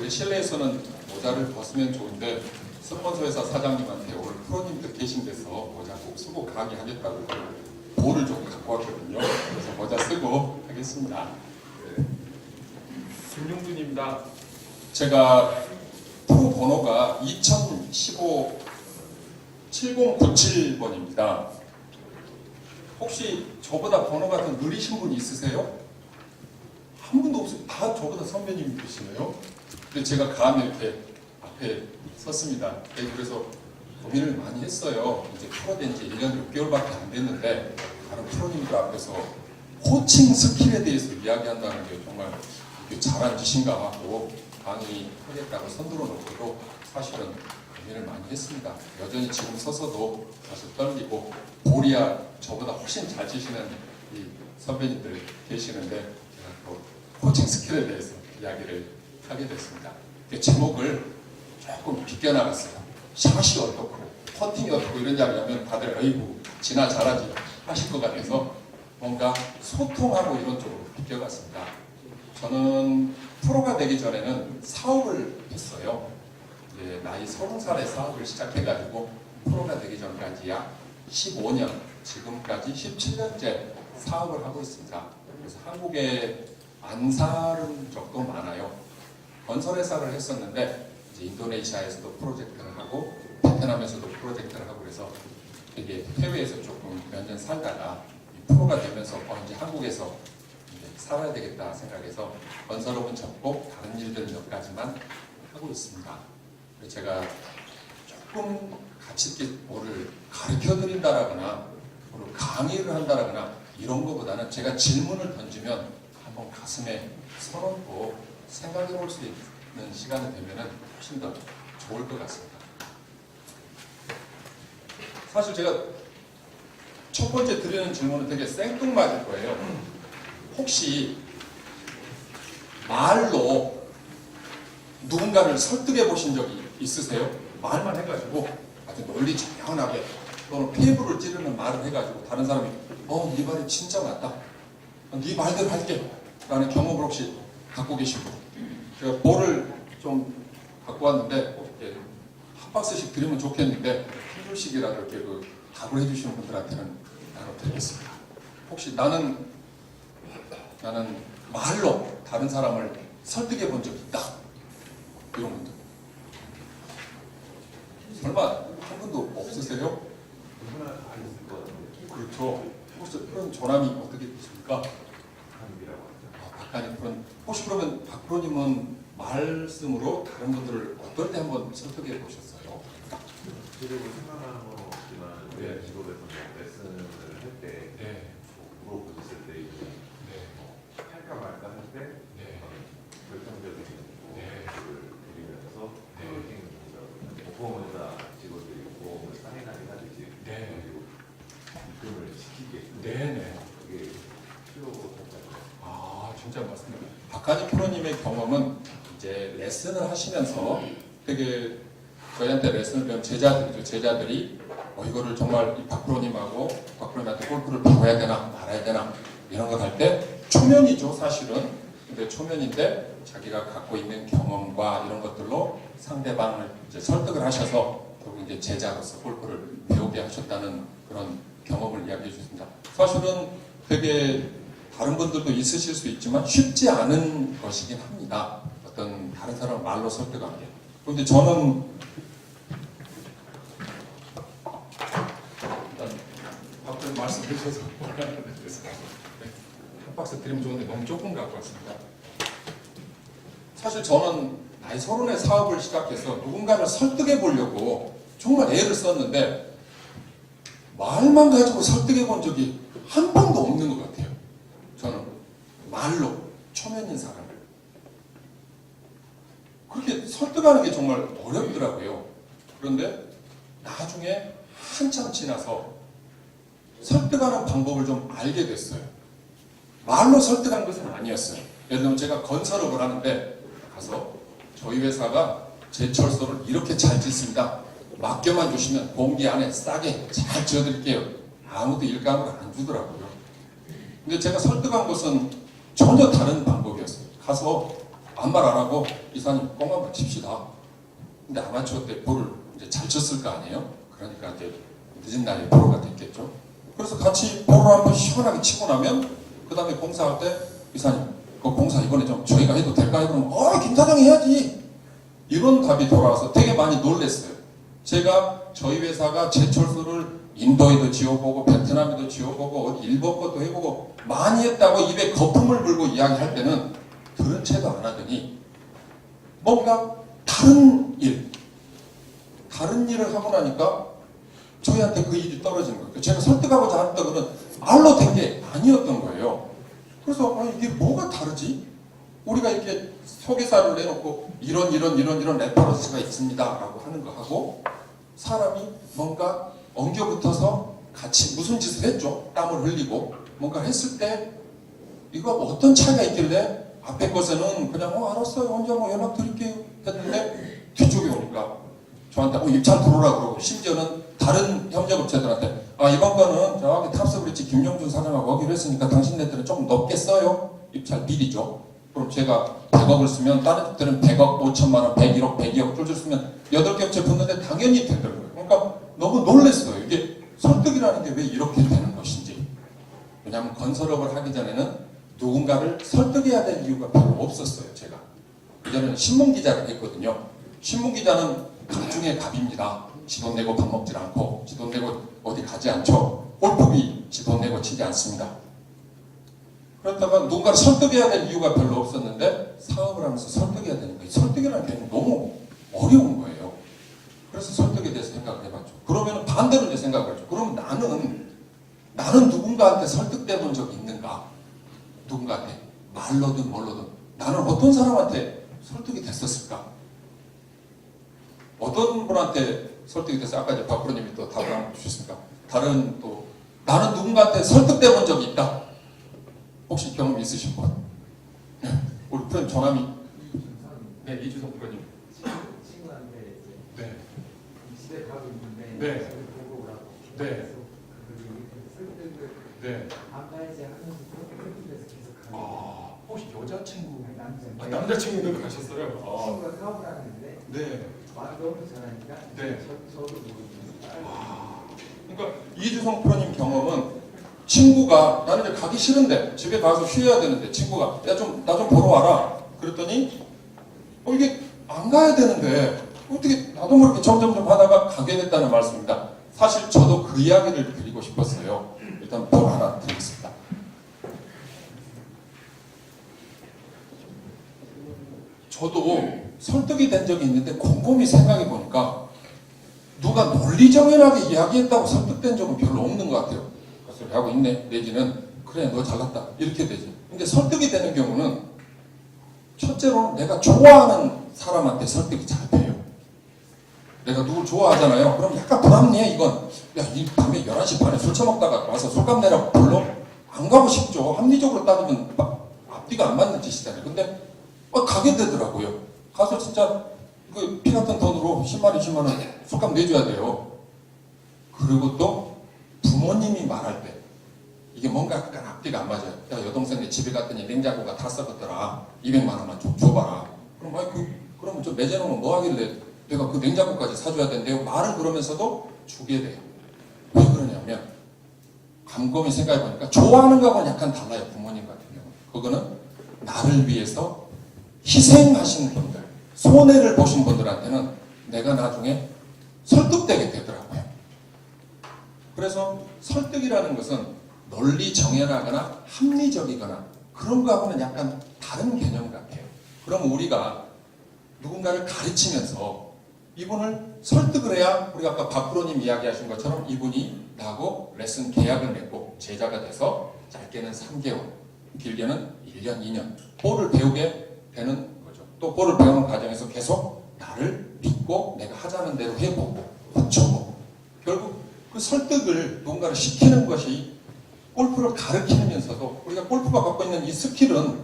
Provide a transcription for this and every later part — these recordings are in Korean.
우리 실내에서는 모자를 벗으면 좋은데 스폰서 회사 사장님한테 오늘 프로님들 계신 데서 모자 꼭 쓰고 강의하겠다고 볼을 좀 갖고 왔거든요. 그래서 모자 쓰고 하겠습니다. 네. 김용준입니다. 제가 프로 번호가 2015 7097번입니다. 혹시 저보다 번호가 더 느리신 분 있으세요? 한 분도 없어요. 다 저보다 선배님이시네요. 근데 제가 감히 이렇게 앞에 섰습니다. 그래서 고민을 많이 했어요. 이제 프로 된 지 1년 6개월밖에 안 됐는데 다른 프로님들 앞에서 코칭 스킬에 대해서 이야기한다는 게 정말 잘한 짓인가 하고 강의하겠다고 선두로 놓고도 사실은 고민을 많이 했습니다. 여전히 지금 서서도 사실 떨리고 볼이야 저보다 훨씬 잘 치시는 이 선배님들 계시는데 제가 또 코칭 스킬에 대해서 이야기를 하게 됐습니다. 제목을 조금 비껴나갔어요. 샷이 어떻고 퍼팅이 어떻고 이런 이야기하면 다들 어이구 지나 잘하지 하실 것 같아서 뭔가 소통하고 이런 쪽으로 비껴갔습니다. 저는 프로가 되기 전에는 사업을 했어요. 나이 30살에 사업을 시작해가지고 프로가 되기 전까지 약 15년, 지금까지 17년째 사업을 하고 있습니다. 그래서 한국에 안 사는 적도 많아요. 건설회사를 했었는데 이제 인도네시아에서도 프로젝트를 하고 베트남에서도 프로젝트를 하고 그래서 되게 해외에서 조금 몇 년 살다가 프로가 되면서 이제 한국에서 이제 살아야 되겠다 생각해서 건설업은 접고 다른 일들 몇 가지만 하고 있습니다. 제가 조금 가치 있게 뭐를 가르쳐 드린다라거나 뭐를 강의를 한다라거나 이런 것보다는 제가 질문을 던지면 한번 가슴에 서놓고 생각해 볼 수 있는 시간이 되면 훨씬 더 좋을 것 같습니다. 사실 제가 첫 번째 드리는 질문은 되게 생뚱맞을 거예요. 혹시 말로 누군가를 설득해 보신 적이 있으세요? 말만 해가지고 아주 논리 정연하게 또는 폐부를 찌르는 말을 해가지고 다른 사람이 네 말이 진짜 맞다. 네 말대로 할게. 라는 경험을 혹시 갖고 계시고 제가 볼을 좀 갖고 왔는데 한 박스씩 드리면 좋겠는데 한 줄씩이라도 이렇게 답을 해주시는 분들한테는 나눠드리겠습니다. 혹시 나는 말로 다른 사람을 설득해 본 적이 있다. 이런 분들. 설마 한 분도 없으세요? 누구나 다 있을 것 같은데. 그렇죠. 혹시 그런 조남이 어떻게 되십니까? 박한입이라고 하죠. 박한이 프로님. 혹시 그러면 박 프로님은 말씀으로 다른 분들을 어떨 때 한번 설득해 보셨어요? 제대로 생각하는 건 없지만 네. 직업에서 레슨을 할때 네. 물어보셨을 때 이제 할까 말까 할 때 네. 결정적인 네. 거를 드리면서 네. 보험회사 직원들이 보험을 사인하게 하듯이 네. 그리고 입금을 시키게 네네. 그게 필요하잖아요. 진짜 맞습니다. 박한희 프로님의 경험은 이제 레슨을 하시면서 되게 저희한테 레슨을 배운 제자들이 이거를 정말 이 박 프로님하고 박 프로님한테 골프를 배워야 되나 말아야 되나 이런 걸 할 때 초면이죠 사실은. 근데 초면인데 자기가 갖고 있는 경험과 이런 것들로 상대방을 이제 설득을 하셔서 결국 이제 제자로서 골프를 배우게 하셨다는 그런 경험을 이야기해 주셨습니다. 사실은 되게 다른 분들도 있으실 수 있지만 쉽지 않은 것이긴 합니다. 어떤 다른 사람을 말로 설득하는 게. 그런데 저는 일단 밖에 말씀해 주셔서 한 박스 드리면 좋은데 너무 조금 갖고 왔습니다. 사실 저는 나이 30에 사업을 시작해서 누군가를 설득해 보려고 정말 애를 썼는데 말만 가지고 설득해 본 적이 한 번도 없는 것 같아요. 저는 말로 초면인 사람을 그렇게 설득하는 게 정말 어렵더라고요. 그런데 나중에 한참 지나서 설득하는 방법을 좀 알게 됐어요. 말로 설득한 것은 아니었어요. 예를 들면 제가 건설업을 하는데 가서 저희 회사가 제철소를 이렇게 잘 짓습니다. 맡겨만 주시면 공기 안에 싸게 잘 지어드릴게요. 아무도 일감을 안 주더라고요. 근데 제가 설득한 것은 전혀 다른 방법이었어요. 가서 아무 말 안 하고 이사님 꽁 한번 칩시다. 근데 아마추어 때 볼을 이제 잘 쳤을 거 아니에요? 그러니까 이제 늦은 날에 프로가 됐겠죠. 그래서 같이 볼을 한번 시원하게 치고 나면 그 다음에 봉사할 때 이사님 그 봉사 이번에 좀 저희가 해도 될까요? 그러면 김 사장이 해야지. 이런 답이 돌아와서 되게 많이 놀랐어요. 제가 저희 회사가 제철소를 인도에도 지어보고 베트남에도 지어보고 일본 것도 해보고 많이 했다고 입에 거품을 물고 이야기할 때는 들은 채도 안 하더니 뭔가 다른 일을 하고 나니까 저희한테 그 일이 떨어진 거예요. 제가 설득하고자 했던 거는 말로 된 게 아니었던 거예요. 그래서 이게 뭐가 다르지? 우리가 이렇게 소개사를 내놓고 이런 레퍼런스가 있습니다 라고 하는 거 하고 사람이 뭔가 엉겨붙어서 같이 무슨 짓을 했죠. 땀을 흘리고 뭔가 했을 때 이거 어떤 차이가 있길래 앞에 것에는 그냥 알았어요. 언제 연락드릴게요 했는데 뒤쪽에 오니까 저한테 입찰 들어오라 그러고 심지어는 다른 협력업체들한테 이번 거는 저기 탑스브릿지 김용준 사장하고 하기로 했으니까 당신네들은 조금 높게 써요. 입찰 미리죠. 그럼 제가 100억을 쓰면 다른 집들은 100억, 5천만 원, 101억, 102억 쫄쫄 쓰면 8개 업체 붙는데 당연히 되더라고요. 그러니까 너무 놀랐어요. 이게 설득이라는 게 왜 이렇게 되는 것인지. 왜냐하면 건설업을 하기 전에는 누군가를 설득해야 될 이유가 별로 없었어요. 제가. 이제는 신문기자를 했거든요. 신문기자는 갑 중에 갑입니다. 지 돈 내고 밥 먹질 않고 지 돈 내고 어디 가지 않죠. 골프비 지 돈 내고 치지 않습니다. 그렇다가 누군가를 설득해야 될 이유가 별로 없었는데 사업을 하면서 설득해야 되는 거예요. 설득이라는 게 너무 어려운 거예요. 그래서 설득에 대해서 생각을 해봤죠. 그러면 반대로 이제 생각을 했죠. 그럼 나는 누군가한테 설득돼 본 적이 있는가? 누군가한테 말로든 뭘로든 나는 어떤 사람한테 설득이 됐었을까? 어떤 분한테 설득이 됐어요? 아까 이제 박프로님이 또 답을 한번 주셨으니까 다른 또 나는 누군가한테 설득돼 본 적이 있다. 혹시 경험 있으신 분? 네. 우리 프로님 전함이 네 이주성 프로님 친구한테 이제 네. 집에 가고 있는데 네. 저를 보고 오라고 네. 그래서 설득을 네. 안 가야지 하면서 그렇게 설득해서 계속 가고 혹시 여자친구 남자 남자친구도 가셨어요? 친구가 사업을 하는데 네. 말을 너무 잘하니까 네. 저도 모르겠어요. 그러니까 이주성 프로님 경험은 친구가 나는 이제 가기 싫은데 집에 가서 쉬어야 되는데 친구가 나 좀 보러 와라 그랬더니 이게 안 가야 되는데 어떻게 나도 모르게 점점 하다가 가게 됐다는 말씀입니다. 사실 저도 그 이야기를 드리고 싶었어요. 일단 볼 하나 드리겠습니다. 저도 설득이 된 적이 있는데 곰곰이 생각해 보니까 누가 논리정연하게 이야기했다고 설득된 적은 별로 없는 것 같아요. 그 소리 하고 있네 내지는 그래 너 잘났다 이렇게 되지. 근데 설득이 되는 경우는 첫째로 내가 좋아하는 사람한테 설득이 잘 돼요. 내가 누굴 좋아하잖아요. 그럼 약간 불합리해 이건. 야, 이 밤에 11시 반에 술 처먹다가 와서 술값 내라고 별로 안 가고 싶죠. 합리적으로 따지면 앞뒤가 안 맞는 짓이잖아요. 근데 가게 되더라고요. 가서 진짜 그 피 같은 돈으로 10만 원, 20만 원 술값 내줘야 돼요. 그리고 또 부모님이 말할 때 이게 뭔가 약간 앞뒤가 안 맞아요. 야, 여동생네 집에 갔더니 냉장고가 다 썩었더라. 200만 원만 좀 줘봐라. 그럼 그러면 좀 매제놓으면 뭐 하길래 내가 그 냉장고까지 사줘야 된대요. 말은 그러면서도 주게 돼요. 왜 그러냐면 곰곰이 생각해보니까 좋아하는 거하고는 약간 달라요. 부모님 같은 경우는. 그거는 나를 위해서 희생하신 분들, 손해를 보신 분들한테는 내가 나중에 설득되게 되더라고요. 그래서 설득이라는 것은 논리 정연하거나 합리적이거나 그런 거하고는 약간 다른 개념 같아요. 그럼 우리가 누군가를 가르치면서 이분을 설득을 해야 우리가 아까 박프로님 이야기하신 것처럼 이분이 나하고 레슨 계약을 맺고 제자가 돼서 짧게는 3개월, 길게는 1년, 2년 볼을 배우게 되는 거죠. 또 볼을 배우는 과정에서 계속 나를 믿고 내가 하자는 대로 해보고 맞춰보고 결국 그 설득을 누군가를 시키는 것이 골프를 가르치면서도 우리가 골프가 갖고 있는 이 스킬은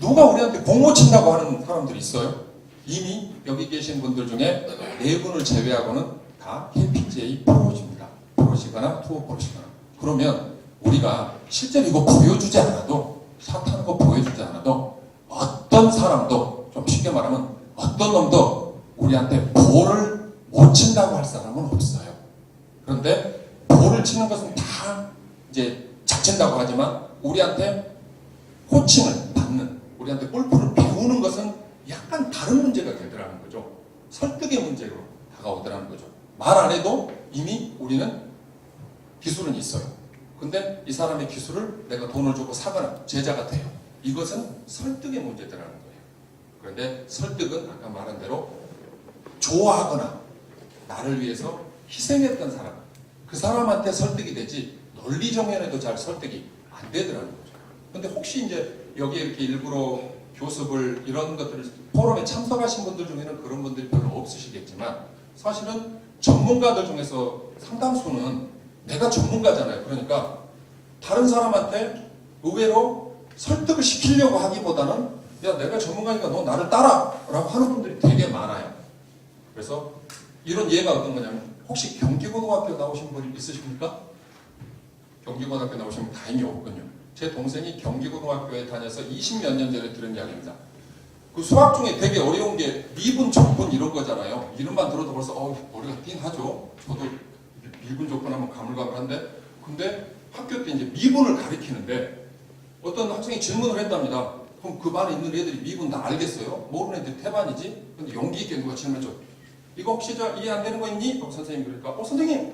누가 우리한테 공못 친다고 하는 사람들이 있어요. 이미 여기 계신 분들 중에 4분을 제외하고는 다 KPGA 프로십니다. 프로시거나 투어 프로시거나. 그러면 우리가 실제로 이거 보여주지 않아도 샷하는 거 보여주지 않아도 어떤 사람도 솔직히 말하면 어떤 놈도 우리한테 볼을 못 친다고 할 사람은 없어요. 그런데 볼을 치는 것은 다 이제 잡친다고 하지만 우리한테 코칭을 받는, 우리한테 골프를 배우는 것은 약간 다른 문제가 되더라는 거죠. 설득의 문제로 다가오더라는 거죠. 말 안 해도 이미 우리는 기술은 있어요. 근데 이 사람의 기술을 내가 돈을 주고 사거나 제자가 돼요. 이것은 설득의 문제더라는 거예요. 그런데 설득은 아까 말한 대로 좋아하거나 나를 위해서 희생했던 사람, 그 사람한테 설득이 되지 논리 정연에도 잘 설득이 안 되더라는 거죠. 근데 혹시 이제 여기에 이렇게 일부러 교습을 이런 것들을 포럼에 참석하신 분들 중에는 그런 분들이 별로 없으시겠지만 사실은 전문가들 중에서 상당수는 내가 전문가잖아요. 그러니까 다른 사람한테 의외로 설득을 시키려고 하기보다는 야 내가 전문가니까 너 나를 따라 라고 하는 분들이 되게 많아요. 그래서 이런 예가 어떤 거냐면 혹시 경기고등학교 나오신 분 있으십니까? 경기고등학교 나오신 분 다행히 없군요. 제 동생이 경기고등학교에 다녀서 20몇 년 전에 들은 이야기입니다. 그 수학 중에 되게 어려운 게 미분, 적분 이런 거잖아요. 이름만 들어도 벌써 머리가 띵하죠. 저도 미분, 적분 하면 가물가물한데 근데 학교 때 이제 미분을 가리키는데 어떤 학생이 질문을 했답니다. 그럼 그 반에 있는 애들이 미분 다 알겠어요? 모르는 애들이 태반이지? 근데 용기 있게 누가 질문했죠. 이거 혹시 저 이해 안 되는 거 있니? 선생님이 그러니까 선생님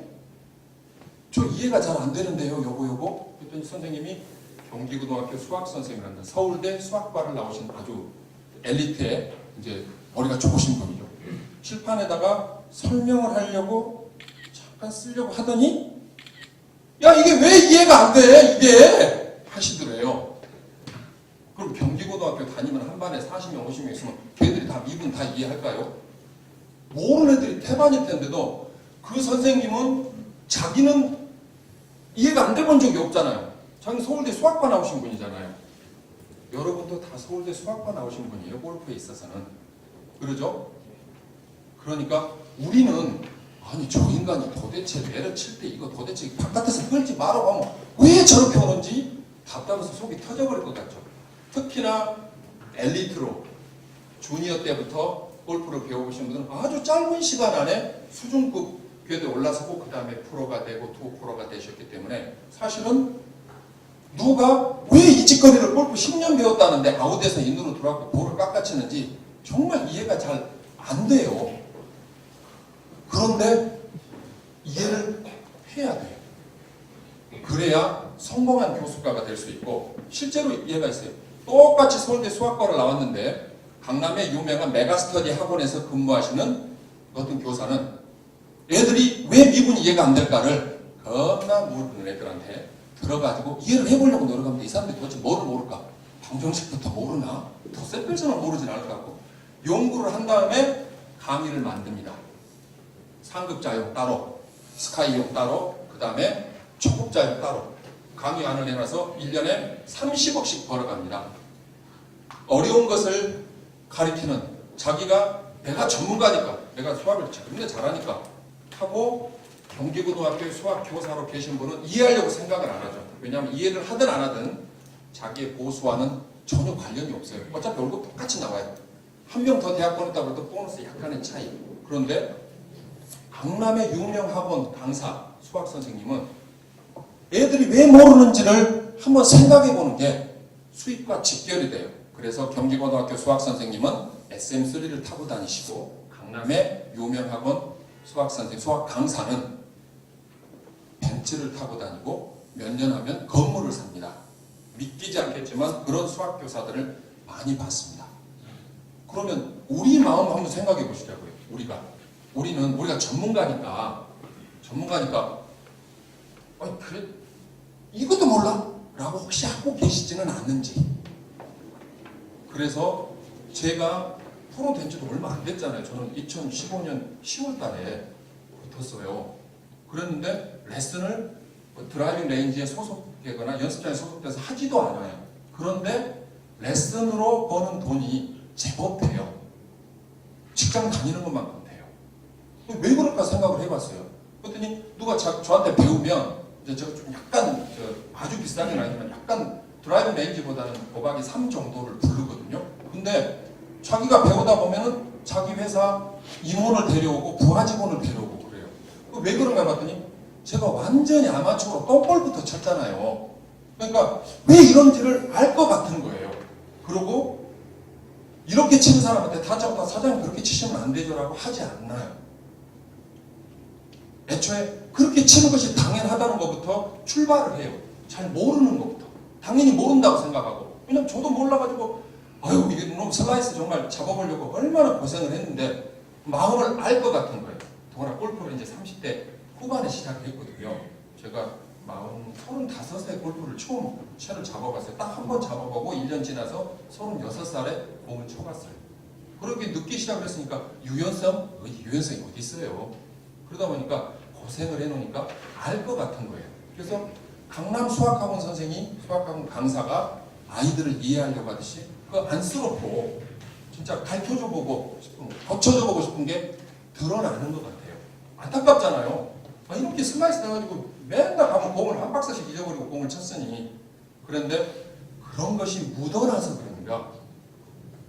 저 이해가 잘 안 되는데요. 요거 그랬더니 선생님이 경기고등학교 수학 선생님이란다. 서울대 수학과를 나오신 아주 엘리트의 이제 머리가 좋으신 분이죠. 칠판에다가 설명을 하려고 잠깐 쓰려고 하더니 야 이게 왜 이해가 안 돼? 이게 하시더래요. 그럼 경기고등학교 다니면 한 반에 40명 50명 있으면 걔들이 다 미분 다 이해할까요? 모르는 애들이 태반일 텐데도 그 선생님은 자기는 이해가 안 돼본 적이 없잖아요. 자기는 서울대 수학과 나오신 분이잖아요. 여러분도 다 서울대 수학과 나오신 분이에요. 골프에 있어서는. 그러죠? 그러니까 우리는 아니 저 인간이 도대체 내를 칠 때 이거 도대체 바깥에서 끌지 말라고 하면 왜 저렇게 오는지 답답해서 속이 터져버릴 것 같죠. 특히나 엘리트로 주니어 때부터 골프를 배워보신 분들은 아주 짧은 시간 안에 수준급 궤도에 올라서고 그 다음에 프로가 되고 투 프로가 되셨기 때문에 사실은 누가 왜 이 짓거리를 골프 10년 배웠다는데 아웃에서 인으로 들어가고 볼을 깎아치는지 정말 이해가 잘 안 돼요. 그런데 이해를 해야 돼요. 그래야 성공한 교수가가 될 수 있고 실제로 이해가 있어요. 똑같이 서울대 수학과를 나왔는데 강남의 유명한 메가스터디 학원에서 근무하시는 어떤 교사는 애들이 왜 미분이 이해가 안 될까를 겁나 모르는 애들한테 들어가지고 이해를 해보려고 노력하면 이 사람들이 도대체 뭐를 모를까? 방정식부터 모르나? 더 센 별서는 모르진 않을 것 같고 연구를 한 다음에 강의를 만듭니다. 상급자용 따로, 스카이용 따로, 그 다음에 초급자용 따로 강의안을 내놔서 1년에 30억씩 벌어갑니다. 어려운 것을 가리키는 자기가 내가 전문가니까 내가 수학을 정말 잘하니까 하고 경기고등학교 수학교사로 계신 분은 이해하려고 생각을 안 하죠. 왜냐하면 이해를 하든 안 하든 자기의 보수와는 전혀 관련이 없어요. 어차피 월급 똑같이 나와요. 한 명 더 대학 보냈다고 해도 보너스 약간의 차이. 그런데 강남의 유명 학원 강사 수학 선생님은 애들이 왜 모르는지를 한번 생각해 보는 게 수입과 직결이 돼요. 그래서 경기고등학교 수학 선생님은 SM3를 타고 다니시고 강남의 유명 학원 수학 선생님, 수학 강사는 벤츠를 타고 다니고 몇 년 하면 건물을 삽니다. 믿기지 않겠지만 그런 수학 교사들을 많이 봤습니다. 그러면 우리 마음 한번 생각해 보시자고요. 우리가 전문가니까 아니 그래 이것도 몰라? 라고 혹시 하고 계시지는 않는지. 그래서 제가 프로 된 지도 얼마 안 됐잖아요. 저는 2015년 10월 달에 붙었어요. 그랬는데 레슨을 드라이빙 레인지에 소속되거나 연습장에 소속돼서 하지도 않아요. 그런데 레슨으로 버는 돈이 제법 돼요. 직장 다니는 것만큼 돼요. 왜 그럴까 생각을 해봤어요. 그랬더니 누가 저한테 배우면 이제 제가 좀 약간 아주 비싸게는 아니지만 약간 드라이빙 레인지보다는 도박이 3 정도를 부르거든요. 근데 자기가 배우다 보면은 자기 회사 임원을 데려오고 부하 직원을 데려오고 그래요. 왜 그런가 봤더니 제가 완전히 아마추어로 똥볼부터 쳤잖아요. 그러니까 왜 이런지를 알 것 같은 거예요. 그리고 이렇게 치는 사람한테 다짜고짜 사장님 그렇게 치시면 안 되죠라고 하지 않나요. 애초에 그렇게 치는 것이 당연하다는 것부터 출발을 해요. 잘 모르는 것부터. 당연히 모른다고 생각하고. 왜냐면 저도 몰라가지고 아유 이게 놈 슬라이스 정말 잡아보려고 얼마나 고생을 했는데 마음을 알 것 같은 거예요. 더구나 골프를 이제 30대 후반에 시작했거든요. 제가 35세 골프를 처음 채를 잡아봤어요. 딱 한 번 잡아보고 1년 지나서 36살에 공을 쳐봤어요. 그렇게 늦게 시작을 했으니까 유연성이 어디 있어요. 그러다 보니까 고생을 해놓으니까 알 것 같은 거예요. 그래서 강남 수학학원 선생이 수학학원 강사가 아이들을 이해하려고 하듯이 그 안쓰럽고 진짜 가르쳐줘 보고 싶은 거쳐줘 보고 싶은 게 드러나는 것 같아요. 안타깝잖아요. 이렇게 슬라이스 해가지고 맨날 가면 공을 한 박스씩 잊어버리고 공을 쳤으니. 그런데 그런 것이 묻어나서 그런가.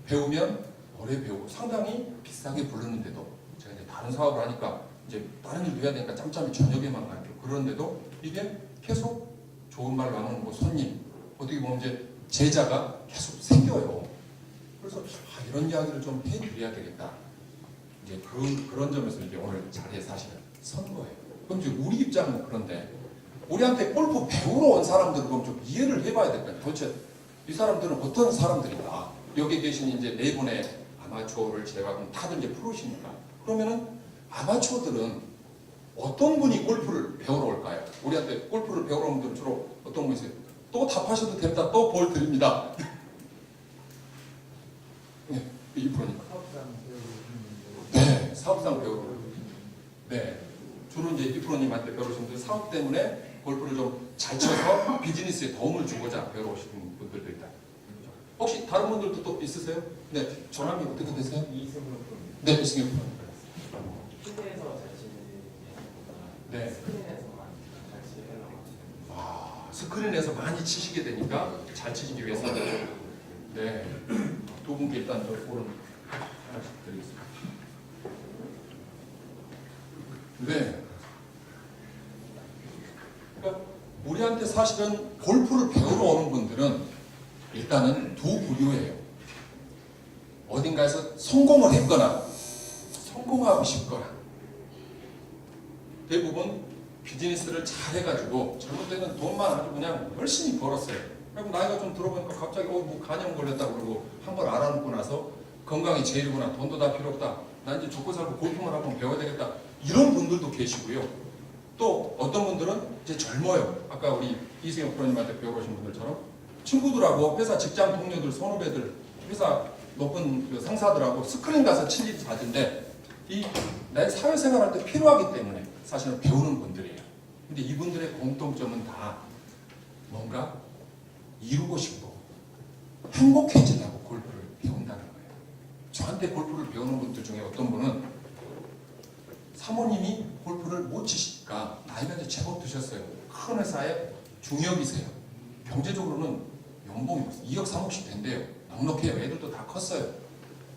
배우면 오래 배우고 상당히 비싸게 부르는데도 제가 이제 다른 사업을 하니까 이제 다른 일도 해야 되니까 짬짬이 저녁에만 가르쳐. 그런데도 이게 계속 좋은 말로 하면 뭐 손님, 어떻게 보면 이제 제자가 계속 생겨요. 그래서 이런 이야기를 좀 해드려야 되겠다. 이제 그런 점에서 이제 오늘 자리에 사실은 선 거예요. 그럼 이제 우리 입장은 그런데 우리한테 골프 배우러 온 사람들을 그럼 좀 이해를 해봐야 될 거예요. 도대체 이 사람들은 어떤 사람들인가? 여기 계신 이제 네 분의 아마추어를 제외하고 다들 이제 프로시니까. 그러면은 아마추어들은 어떤 분이 골프를 배우러 올까요? 우리한테 골프를 배우러 온 분들은 주로 어떤 분이세요? 또 답하셔도 됩니다. 또 볼 드립니다. 네, 이 프로님. 네, 사업상 배우러. 네, 주로 이제 이 프로님한테 배우신 분들 사업 때문에 골프를 좀 잘 쳐서 비즈니스에 도움을 주고자 배우러 오시는 분들도 있다. 혹시 다른 분들도 또 있으세요? 네, 전함이 어떻게 되세요? 이승훈 네, 이승엽 프로님. 필드에서 잘 치는 네. 스크린에서만 잘 치려고 아, 스크린에서 많이 치시게 되니까 잘 치시기 위해서 네, 두 분께 일단 저 볼은 하나씩 드리겠습니다. 네. 그러니까 우리한테 사실은 골프를 배우러 오는 분들은 일단은 두 부류예요. 어딘가에서 성공을 했거나 성공하고 싶거나. 대부분 비즈니스를 잘 해가지고 젊을 때는 돈만 아주 그냥 열심히 벌었어요. 그리고 나이가 좀 들어보니까 갑자기 뭐 간염 걸렸다 그러고 한 번 알아놓고 나서 건강이 제일이구나. 돈도 다 필요 없다. 나 이제 죽고 살고 골프만 한번 배워야 되겠다. 이런 분들도 계시고요. 또 어떤 분들은 이제 젊어요. 아까 우리 이승엽 프로님한테 배워보신 분들처럼 친구들하고 회사 직장 동료들, 선후배들, 회사 높은 그 상사들하고 스크린 가서 칠 일이 잦은데 내 사회생활할 때 필요하기 때문에 사실은 배우는 분들이에요. 근데 이분들의 공통점은 다 뭔가 이루고 싶고 행복해지려고 골프를 배운다는 거예요. 저한테 골프를 배우는 분들 중에 어떤 분은 사모님이 골프를 못 치시니까 나이가 이제 제법 드셨어요. 큰 회사에 중역이세요. 경제적으로는 연봉이 2억 3억씩 된대요. 넉넉해요. 애들도 다 컸어요.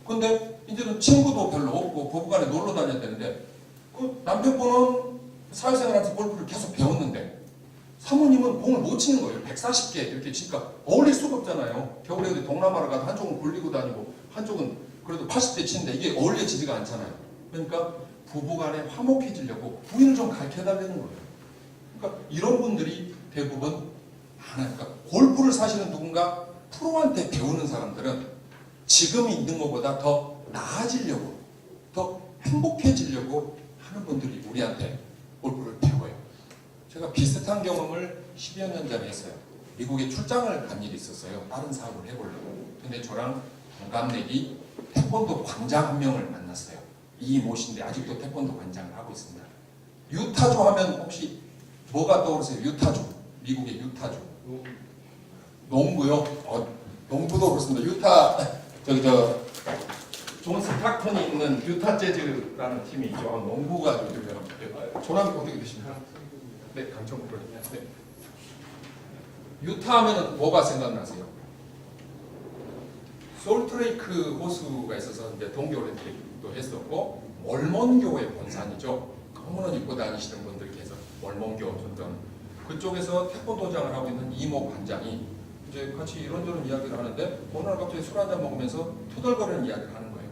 근데 이제는 친구도 별로 없고 부부간에 놀러 다녀야 되는데 그 남편분은 사회생활하면서 골프를 계속 배웠는데 사모님은 공을 못 치는 거예요. 140개 이렇게 치니까 어울릴 수가 없잖아요. 겨울에 어디 동남아를 가도 한쪽은 굴리고 다니고 한쪽은 그래도 80대 치는데 이게 어울려지지가 않잖아요. 그러니까 부부간에 화목해지려고 부인을 좀 가르쳐달라는 거예요. 그러니까 이런 분들이 대부분 그러니까 골프를 사실은 누군가 프로한테 배우는 사람들은 지금 있는 것보다 더 나아지려고 더 행복해지려고 하는 분들이 우리한테 골프를 배워요. 제가 비슷한 경험을 10여 년 전에 했어요. 미국에 출장을 간 일이 있었어요. 다른 사업을 해보려고. 근데 저랑 동갑내기 태권도 관장 한 명을 만났어요. 이모 씨인데 아직도 태권도 관장을 하고 있습니다. 유타주 하면 혹시 뭐가 떠오르세요? 유타주. 미국의 유타주. 농구요? 농구도 그렇습니다. 유타 존 스타크턴이 있는 유타 재즈라는 팀이 있죠. 농구가 요즘 조남이 어떻게 되십니까? 네, 강청구 프로. 네. 유타 하면은 뭐가 생각나세요? 솔트레이크 호수가 있어서 이제 동계올림픽도 했었고 몰몬교의 본산이죠. 검은 옷 입고 다니시는 분들께서 몰몬교 어떤 그쪽에서 태권도장을 하고 있는 이모 관장이 이제 같이 이런저런 이야기를 하는데 어느 날 갑자기 술 한잔 먹으면서 투덜거리는 이야기를 하는 거예요.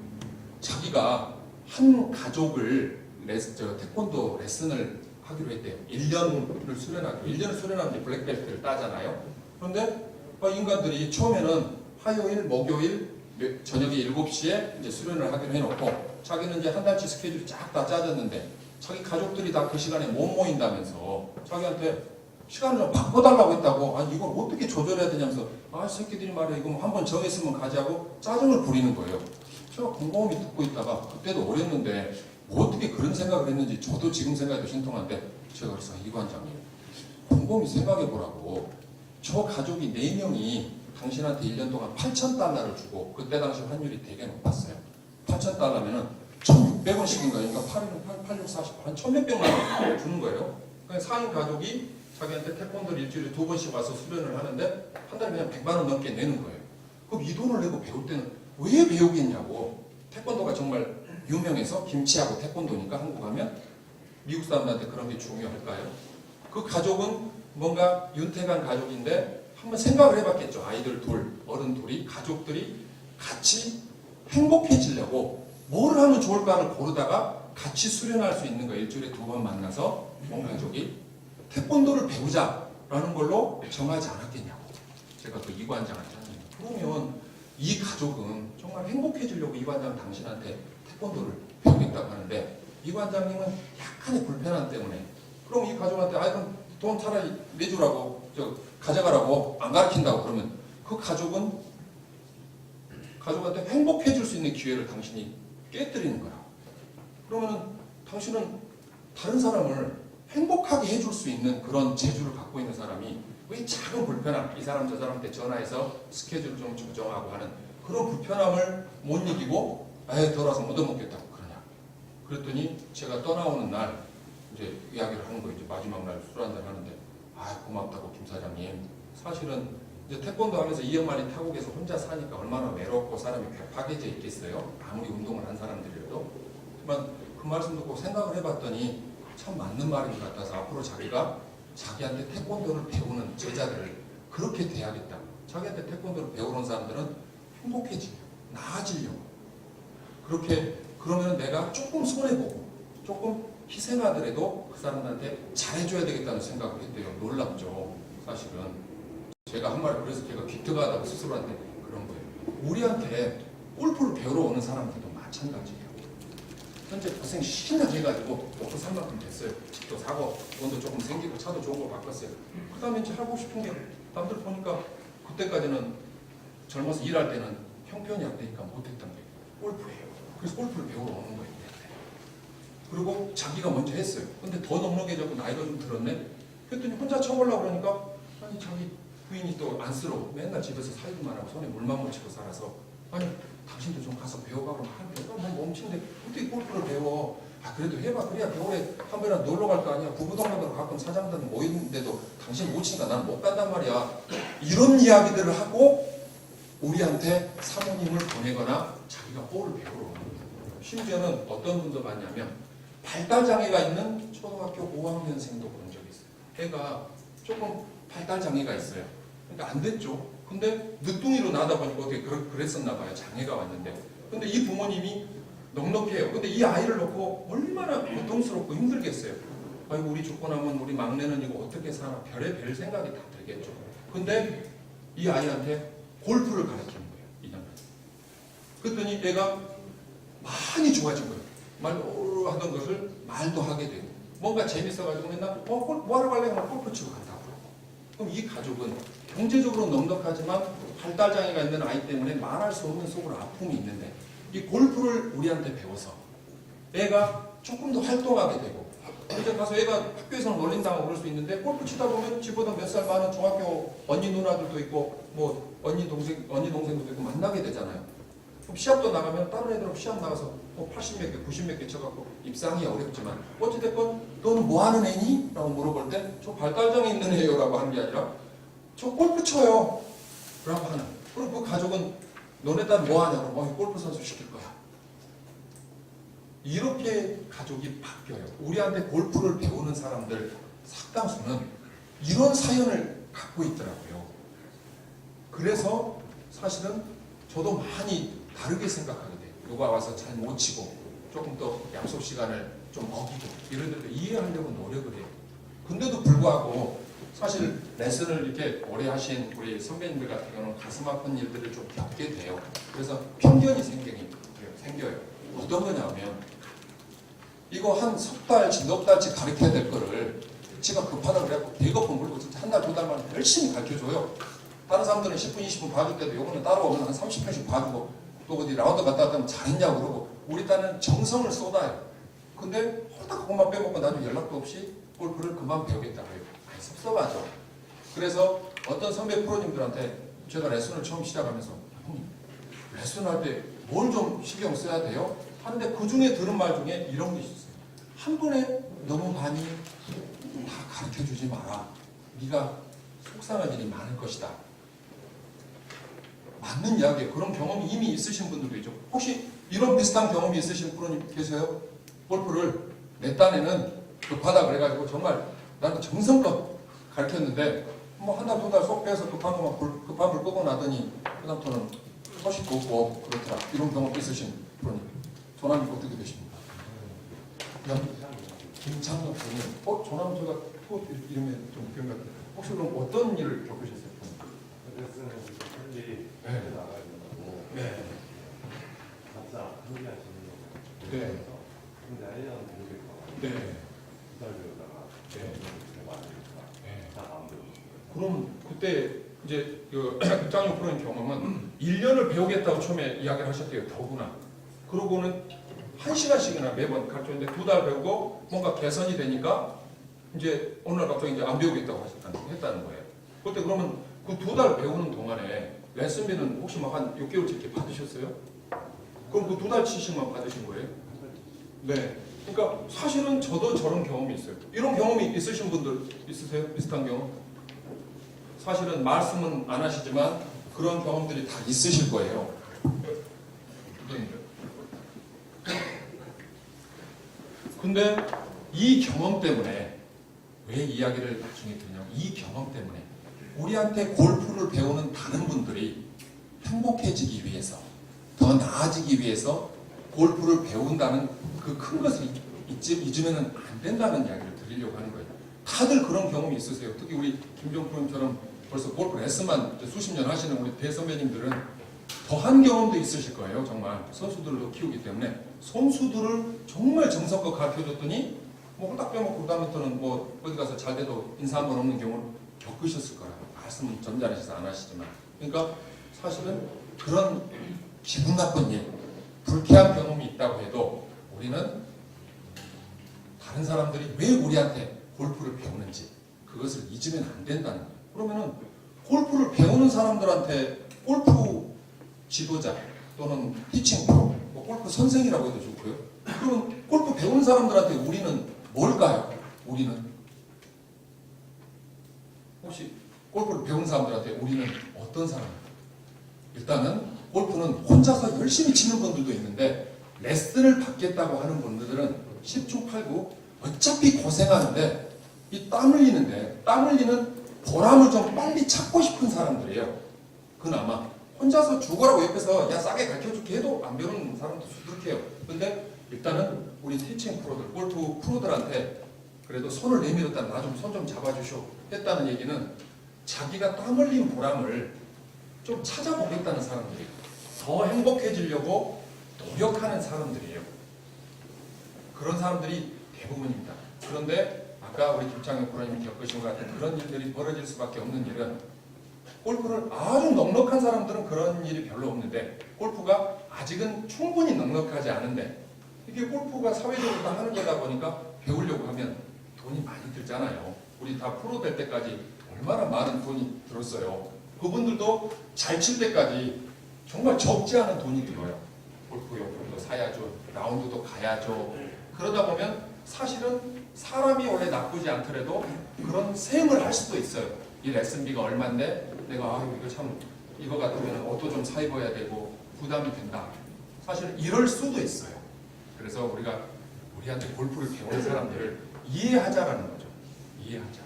자기가 한 가족을 태권도 레슨을 하기로 했대요. 1년을 수련하고 1년을 수련하면 이제 블랙벨트를 따잖아요. 그런데 인간들이 처음에는 화요일, 목요일 저녁에 7시에 이제 수련을 하기로 해놓고 자기는 이제 한 달치 스케줄이 쫙 다 짜졌는데 자기 가족들이 다 그 시간에 못 모인다면서 자기한테 시간을 좀 바꿔달라고 했다고. 아 이걸 어떻게 조절해야 되냐면서 아 새끼들이 말이야 이거 한 번 정했으면 가자고 짜증을 부리는 거예요. 제가 곰곰이 듣고 있다가 그때도 어렸는데 뭐 어떻게 그런 생각을 했는지 저도 지금 생각해도 신통한데 제가 그래서 이 관장님 곰곰이 생각해 보라고. 저 가족이 4명이 당신한테 1년 동안 $8,000를 주고 그때 당시 환율이 되게 높았어요. $8,000면은 1,600원씩인가 그러니까 8,640, 한 1,100만 원 주는 거예요. 그러니까 4인 가족이 자기한테 태권도를 일주일에 2번씩 와서 수련을 하는데 한 달에 그냥 100만 원 넘게 내는 거예요. 그럼 이 돈을 내고 배울 때는 왜 배우겠냐고. 태권도가 정말 유명해서 김치하고 태권도니까 한국 가면 미국 사람들한테 그런 게 중요할까요? 그 가족은 뭔가 윤택한 가족인데 한번 생각을 해봤겠죠. 아이들 둘, 어른 둘이, 가족들이 같이 행복해지려고 뭘 하면 좋을까를 고르다가 같이 수련할 수 있는 거 일주일에 2번 만나서 온 가족이 태권도를 배우자라는 걸로 정하지 않았겠냐고. 제가 그 이 관장한테 하는 그러면 이 가족은 정말 행복해지려고 이 관장 당신한테 태권도를 배우겠다고 하는데 이 관장님은 약간의 불편함 때문에 그럼 이 가족한테 아 그럼 돈 차라리 내주라고 가져가라고 안 가르친다고 그러면 그 가족한테 행복해질 수 있는 기회를 당신이 깨뜨리는 거야. 그러면 당신은 다른 사람을 행복하게 해줄 수 있는 그런 재주를 갖고 있는 사람이 왜 작은 불편함, 이 사람 저 사람한테 전화해서 스케줄 좀 조정하고 하는 그런 불편함을 못 이기고 돌아서 얻어먹겠다고 그러냐. 그랬더니 제가 떠나오는 날 이제 이야기를 하는 거예요. 이제 마지막 날 술 한잔 하는데 고맙다고 김 사장님. 사실은 이제 태권도 하면서 2년 타국에서 혼자 사니까 얼마나 외롭고 사람이 괴팍해져 있겠어요. 아무리 운동을 한 사람들이라도. 하지만 그 말씀 듣고 생각을 해봤더니 참 맞는 말인 것 같아서 앞으로 자기가 자기한테 태권도를 배우는 제자들을 그렇게 대하겠다. 자기한테 태권도를 배우는 사람들은 행복해지려고, 나아지려고. 그렇게 그러면 내가 조금 손해보고 조금 희생하더라도 그 사람한테 잘해줘야 되겠다는 생각을 했대요. 놀랍죠. 사실은 제가 한 말이 그래서 제가 기특하다고 스스로한테 그런 거예요. 우리한테 골프를 배우러 오는 사람들도 마찬가지예요. 현재 고생 신나게 해가지고 먹고 살 만큼 됐어요. 집도 사고 돈도 조금 생기고 차도 좋은 거 바꿨어요. 그 다음에 이제 하고 싶은 게 남들 보니까 그때까지는 젊어서 일할 때는 형편이 안 되니까 못했던 게 골프예요. 그래서 골프를 배우러 오는 거예요. 그리고 자기가 먼저 했어요. 근데 더 넉넉해졌고 나이가 좀 들었네. 그랬더니 혼자 쳐보려고 그러니까 아니 자기 부인이 또 안쓰러워. 맨날 집에서 살기만 하고 손에 물만 묻히고 살아서 아니 당신도 좀 가서 배워가 그러면 뭐 멈춘데 어떻게 골프를 배워. 그래도 해봐. 그래야 겨울에 한 번이라도 놀러 갈 거 아니야. 부부동반으로 가끔 사장들 모이는데도 당신 못 치니까 나는 못 간단 말이야. 이런 이야기들을 하고 우리한테 사모님을 보내거나 자기가 볼을 배우러 오는 거예요. 심지어는 어떤 분도 봤냐면 발달장애가 있는 초등학교 5학년생도 본 적이 있어요. 애가 조금 발달장애가 있어요. 그러니까 안 됐죠. 근데 늦둥이로 나다 보니까 어떻게 그랬었나 봐요. 장애가 왔는데. 근데 이 부모님이 넉넉해요. 근데 이 아이를 놓고 얼마나 고통스럽고 힘들겠어요. 아이고 우리 죽고 나면 우리 막내는 이거 어떻게 살아. 별의별 생각이 다 들겠죠. 근데 이 아이한테 골프를 가르치는 거예요. 2년. 그랬더니 애가 많이 좋아진 거예요. 말로 하던 것을 말도 하게 되고 뭔가 재밌어가지고 맨날 뭐하러 갈래? 하면 골프 치고 간다고. 그럼 이 가족은 경제적으로 넉넉하지만 발달장애가 있는 아이 때문에 말할 수 없는 속으로 아픔이 있는데 이 골프를 우리한테 배워서 애가 조금 더 활동하게 되고 이제 가서 애가 학교에서는 놀림당하고 그럴 수 있는데 골프 치다 보면 집보다 몇 살 많은 중학교 언니 누나들도 있고 뭐 언니 동생들도 있고 만나게 되잖아요. 그럼 시합도 나가면 다른 애들하고 시합 나가서 80몇 개, 90몇 개 쳐갖고 입상이 어렵지만 어찌됐건 너는 뭐 하는 애니? 라고 물어볼 때 저 발달장애 있는 애요 라고 하는 게 아니라 저 골프 쳐요 라고 하는. 그럼 그 가족은 너네 딸 뭐 하냐고. 골프 선수 시킬 거야. 이렇게 가족이 바뀌어요. 우리한테 골프를 배우는 사람들 상당수는 이런 사연을 갖고 있더라고요. 그래서 사실은 저도 많이 다르게 생각하게 돼요. 누가 와서 잘 못 치고 조금 더 약속 시간을 좀 어기고 이런데도 이해하려고 노력을 해요. 근데도 불구하고 사실 레슨을 이렇게 오래 하신 우리 선배님들 같은 경우는 가슴 아픈 일들을 좀 겪게 돼요. 그래서 편견이 생겨요. 어떤 거냐면 이거 한 석 달치, 넉 달치 가르쳐야 될 거를 지가 급하다고 그래갖고 대거품 물고 진짜 한 달, 두 달만 열심히 가르쳐줘요. 다른 사람들은 10분, 20분 봐줄 때도 요거는 따라오면 한 30분씩 봐주고 또 어디 라운드 갔다 왔다면 잘했냐고 그러고 우리 딸은 정성을 쏟아요. 근데 홀딱 그것만 빼먹고 나중에 연락도 없이 골프를 그만 배우겠다고 해요. 아니, 섭섭하죠. 그래서 어떤 선배 프로님들한테 제가 레슨을 처음 시작하면서 형님 레슨할 때 뭘 좀 신경 써야 돼요? 하는데 그 중에 들은 말 중에 이런 게 있었어요. 한 번에 너무 많이 다 가르쳐주지 마라. 네가 속상한 일이 많을 것이다. 맞는 이야기예요. 그런 경험이 이미 있으신 분들도 있죠. 혹시 이런 비슷한 경험이 있으신 프로님 계세요? 골프를 내 딴에는 급하다 그래가지고 정말 나는 정성껏 가르쳤는데 뭐 한 달, 두 달 쏙 빼서 급한 불 끄고 나더니 그다음부터는 소식도 없고 그렇더라. 이런 경험 있으신 프로님. 조남이 어떻게 되십니까? 김창덕 프로님. 조남 제가 이름에 좀 기억 같아요. 혹시 그럼 어떤 일을 겪으셨어요? 레슨은 빨리 네. 나가려고 네. 각자 한개 하시는 네. 거예요. 근데 1년 배우겠다. 네. 2달 배우다가 네. 맞으니까 네. 다안 배우는 그럼 그때 이제 그 입장용 프로님 경험은 1년을 배우겠다고 처음에 이야기를 하셨대요. 더구나. 그러고는 1시간씩이나 매번 가르쳤는데 2달 배우고 뭔가 개선이 되니까 이제 어느 날 갑자기 이제 안 배우겠다고 했다는 거예요. 그때 그러면 그 2달 배우는 동안에 레슨비는 혹시 막 한 6개월치 이렇게 받으셨어요? 그럼 그 2달치씩만 받으신 거예요? 네. 그러니까 사실은 저도 저런 경험이 있어요. 이런 경험이 있으신 분들 있으세요? 비슷한 경험? 사실은 말씀은 안 하시지만 그런 경험들이 다 있으실 거예요. 근데 이 경험 때문에 왜 이야기를 나중에 드리냐면 이 경험 때문에 우리한테 골프를 배우는 다른 분들이 행복해지기 위해서 더 나아지기 위해서 골프를 배운다는 그 큰 것을 잊으면 안 된다는 이야기를 드리려고 하는 거예요. 다들 그런 경험이 있으세요. 특히 우리 김종 프로님처럼 벌써 골프 레슨만 수십 년 하시는 우리 대선배님들은 더한 경험도 있으실 거예요. 정말 선수들을 키우기 때문에 선수들을 정말 정성껏 가르쳐줬더니 뭐 홀딱 빼먹고 그다음부터는 뭐 어디 가서 잘 돼도 인사 한 번 없는 경우를 겪으셨을 거라고 말씀은 점잖으셔서 안 하시지만 그러니까 사실은 그런 기분 나쁜 일 불쾌한 경험이 있다고 해도 우리는 다른 사람들이 왜 우리한테 골프를 배우는지 그것을 잊으면 안 된다는 거예요. 그러면은 골프를 배우는 사람들한테 골프 지도자 또는 티칭 프로, 뭐 골프 선생이라고 해도 좋고요. 그러면 골프 배우는 사람들한테 우리는 뭘까요? 우리는 혹시 골프를 배우는 사람들한테 우리는 어떤 사람입니까? 일단은 골프는 혼자서 열심히 치는 분들도 있는데 레슨을 받겠다고 하는 분들은 10중 8구 어차피 고생하는데 이 땀 흘리는데 땀 흘리는 보람을 좀 빨리 찾고 싶은 사람들이에요. 그나마 혼자서 죽어라고 옆에서 야 싸게 가르쳐줄게 해도 안 배우는 사람도 수두룩해요. 근데 일단은 우리 티칭 프로들, 골프 프로들한테 그래도 손을 내밀었다 나 좀 손 좀 잡아주쇼 했다는 얘기는 자기가 땀 흘린 보람을 좀 찾아보겠다는 사람들이 더 행복해지려고 노력하는 사람들이에요. 그런 사람들이 대부분입니다. 그런데 아까 우리 김창현 프로님이 겪으신 것 같은 그런 일들이 벌어질 수밖에 없는 일은 골프를 아주 넉넉한 사람들은 그런 일이 별로 없는데 골프가 아직은 충분히 넉넉하지 않은데 이게 골프가 사회적으로 다 하는 거다 보니까 배우려고 하면 돈이 많이 들잖아요. 우리 다 프로 될 때까지 얼마나 많은 돈이 들었어요. 그분들도 잘 칠 때까지 정말 적지 않은 돈이 들어요. 골프 용품도 사야죠. 라운드도 가야죠. 그러다 보면 사실은 사람이 원래 나쁘지 않더라도 그런 생을 할 수도 있어요. 이 레슨비가 얼만데 내가 이거 참 이거 같으면 옷도 좀 사 입어야 되고 부담이 된다. 사실 이럴 수도 있어요. 그래서 우리가 우리한테 골프를 배우는 사람들을 이해하자라는 거죠. 이해하자.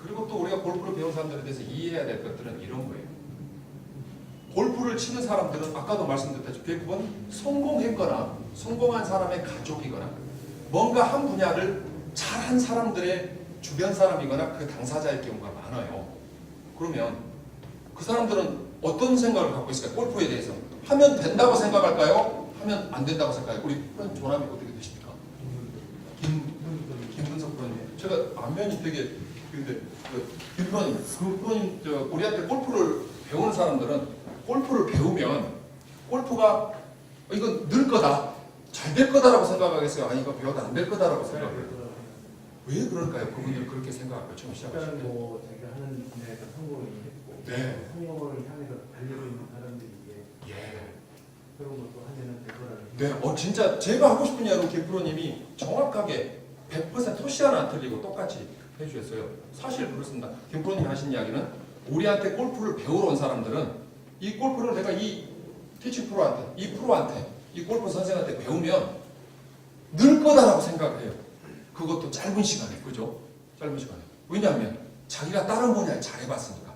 그리고 또 우리가 골프를 배운 사람들에 대해서 이해해야 될 것들은 이런 거예요. 골프를 치는 사람들은 아까도 말씀드렸다시피 대부분 성공했거나 성공한 사람의 가족이거나 뭔가 한 분야를 잘한 사람들의 주변 사람이거나 그 당사자일 경우가 많아요. 그러면 그 사람들은 어떤 생각을 갖고 있을까요? 골프에 대해서 하면 된다고 생각할까요? 하면 안 된다고 생각할까요? 우리 조남이 어떻게 되십니까? 김근석 프로님. 제가 안면이 되게 근데 김 프로님, 그 프로님 우리한테 골프를 배우는 사람들은 골프를 배우면 골프가 이건 늘 거다, 잘 될 거다라고 생각하겠어요? 아니 이거 배워도 안 될 거다라고 생각해요? 왜 그럴까요? 그분들 그렇게 생각할까요? 처음 시작하실 일단 때. 뭐 자기가 하는 분야에서 성공을 했고 네. 성공을 향해서 달리고 있는 사람들이 이제 예. 그런 것도 하면은 될 거라는. 네, 진짜 제가 하고 싶은 이야기로 김프로님이 정확하게 100% 토시 하나 안 틀리고 똑같이 해주셨어요. 사실 그렇습니다. 김프로님이 하신 이야기는 우리한테 골프를 배우러 온 사람들은 이 골프를 내가 이 티칭 프로한테, 이 프로한테, 이 골프 선생한테 배우면 늘 거다라고 생각해요. 그것도 짧은 시간에, 그죠? 짧은 시간에. 왜냐하면 자기가 다른 분야에 잘해봤으니까.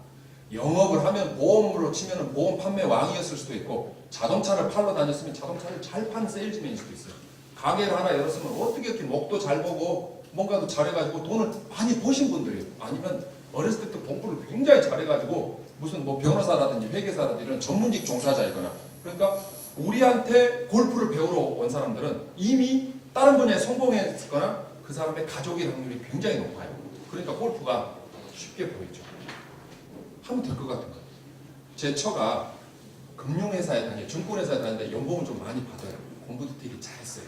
영업을 하면 보험으로 치면 보험 판매 왕이었을 수도 있고, 자동차를 팔러 다녔으면 자동차를 잘 파는 세일즈맨일 수도 있어요. 가게를 하나 열었으면 어떻게 이렇게 목도 잘 보고 뭔가도 잘해가지고 돈을 많이 버신 분들이에요. 아니면 어렸을 때부터 공부를 굉장히 잘해가지고 무슨 뭐 변호사라든지 회계사라든지 이런 전문직 종사자이거나. 그러니까 우리한테 골프를 배우러 온 사람들은 이미 다른 분야에 성공했거나 그 사람의 가족일 확률이 굉장히 높아요. 그러니까 골프가 쉽게 보이죠. 하면 될 것 같은 거예요. 제 처가 금융회사에 다니, 증권회사에 다니는데 연봉을 좀 많이 받아요. 공부도 되게 잘했어요.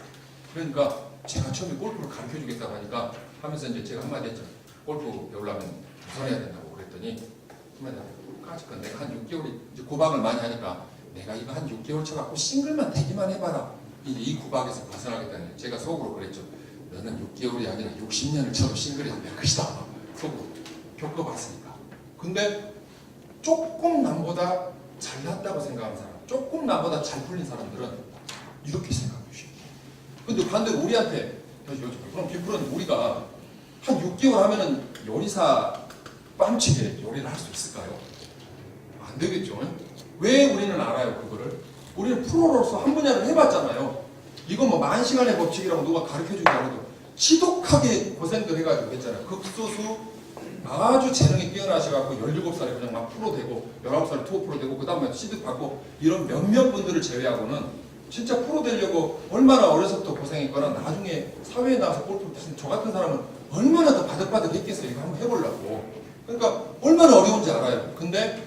그러니까 제가 처음에 골프를 가르쳐 주겠다고 하니까 하면서 이제 제가 한마디 했죠. 골프 배우려면 무슨 해야 된다고 그랬더니 한마디 까짓건 내가 한 6개월이 이제 구박을 많이 하니까 내가 이거 한 6개월 쳐갖고 싱글만 되기만 해봐라. 이제 이 구박에서 벗어나겠다는 제가 속으로 그랬죠. 너는 6개월이 아니라 60년을 쳐도 싱글이 안 될 것이다. 속으로 겪어봤으니까. 근데 조금 남보다 잘났다고 생각하는 사람, 조금 나보다 잘 풀린 사람들은 이렇게 생각해요. 근데 반대로 우리한테 그럼 김프로님 우리가 한 6개월 하면은 요리사 뺨치게 요리를 할 수 있을까요? 안 되겠죠. 왜 우리는 알아요 그거를? 우리는 프로로서 한 분야를 해봤잖아요. 이거 뭐 10,000시간의 법칙이라고 누가 가르쳐주지 않아도 지독하게 고생들 해가지고 했잖아요. 극소수 아주 재능이 뛰어나셔갖고 17살에 그냥 막 프로 되고 19살에 투어 프로 되고 그 다음에 시드 받고 이런 몇몇 분들을 제외하고는 진짜 프로 되려고 얼마나 어려서부터 고생했거나 나중에 사회에 나와서 골프 치는 저 같은 사람은 얼마나 더 바득바득 했겠어요. 이거 한번 해보려고. 그러니까 얼마나 어려운지 알아요. 근데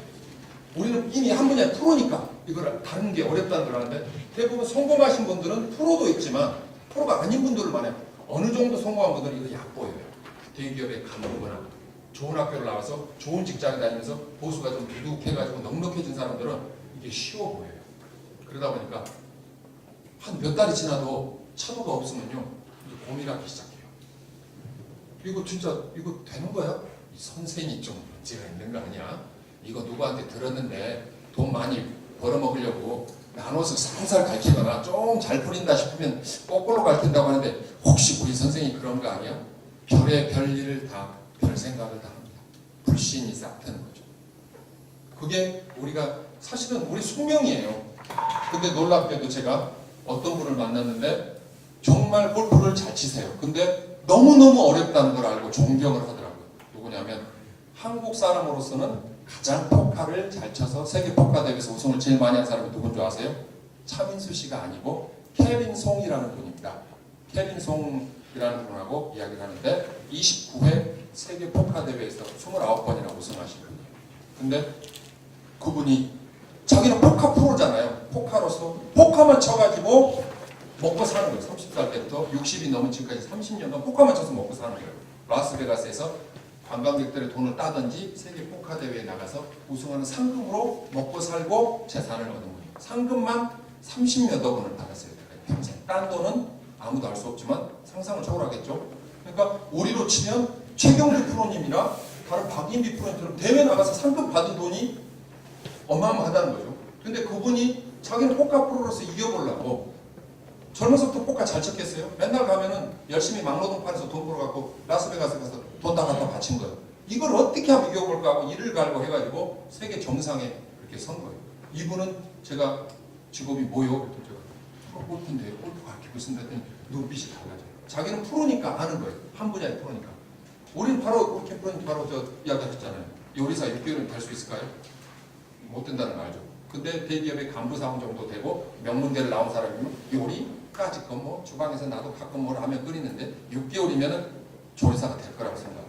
우리는 이미 한 분야의 프로니까 이걸 다른 게 어렵다는 걸 아는데 대부분 성공하신 분들은 프로도 있지만 프로가 아닌 분들을 많아요. 어느 정도 성공한 분들은 이거 얕보여요. 대기업에 간다거나 좋은 학교를 나와서 좋은 직장에 다니면서 보수가 좀 두둑해가지고 넉넉해진 사람들은 이게 쉬워 보여요. 그러다 보니까 한 몇 달이 지나도 차도가 없으면요 이제 고민하기 시작해요. 이거 진짜 이거 되는 거야? 이 선생이 좀 문제가 있는 거 아니야? 이거 누구한테 들었는데 돈 많이 벌어먹으려고 나눠서 살살 가르치거나 좀 잘 풀린다 싶으면 거꾸로 가르친다고 하는데 혹시 우리 선생이 그런 거 아니야? 별의 별일을 다 별 생각을 다 합니다. 불신이 싹 트는 거죠. 그게 우리가 사실은 우리 숙명이에요. 근데 놀랍게도 제가 어떤 분을 만났는데 정말 골프를 잘 치세요. 근데 너무너무 어렵다는 걸 알고 존경을 하더라고요. 누구냐면 한국 사람으로서는 가장 포카를 잘 쳐서 세계 포카 대회에서 우승을 제일 많이 한 사람이 누군 줄 아세요? 차민수 씨가 아니고 케빈 송이라는 분입니다. 케빈 송이라는 분하고 이야기를 하는데 29회 세계 포카 대회에서 29번이나 우승하신 분이에요. 근데 그분이 자기는 포카 프로잖아요. 포카로서 포카만 쳐가지고 먹고 사는 거예요. 30살 때부터 60이 넘은 지금까지 30년간 포카만 쳐서 먹고 사는 거예요. 라스베가스에서 관광객들의 돈을 따든지 세계 포카 대회에 나가서 우승하는 상금으로 먹고 살고 재산을 얻은 거예요. 상금만 30몇억 원을 받았어요. 평생. 딴 돈은 아무도 알 수 없지만 상상을 초월하겠죠. 그러니까 우리로 치면 최경주 프로님이나 다른 박인비 프로님처럼 대회 나가서 상금 받은 돈이 어마어마하다는 거죠. 근데 그분이 자기는 포카 프로로서 이겨보려고 젊어서부터 포카 잘 쳤겠어요? 맨날 가면은 열심히 막노동판에서 돈 벌어갖고 라스베가스 가서 돈 다 갖다 바친 거예요. 이걸 어떻게 하면 이겨볼까 하고 이를 갈고 해가지고 세계 정상에 그렇게 선 거예요. 이분은 제가 직업이 뭐요? 그랬더니 제가 골프인데 골프 가르치고 있습니다 했더니 눈빛이 달라져요. 자기는 프로니까 아는 거예요. 한 분야의 프로니까. 우리는 바로 우리 캠프는 바로 저 이야기하셨잖아요. 요리사 6개월은 될 수 있을까요? 못 된다는 거 알죠. 근데 대기업의 간부사원 정도 되고 명문대를 나온 사람이면 요리까지 뭐 주방에서 나도 가끔 뭘 하면 끓이는데 6개월이면은 조리사가 될 거라고 생각해요.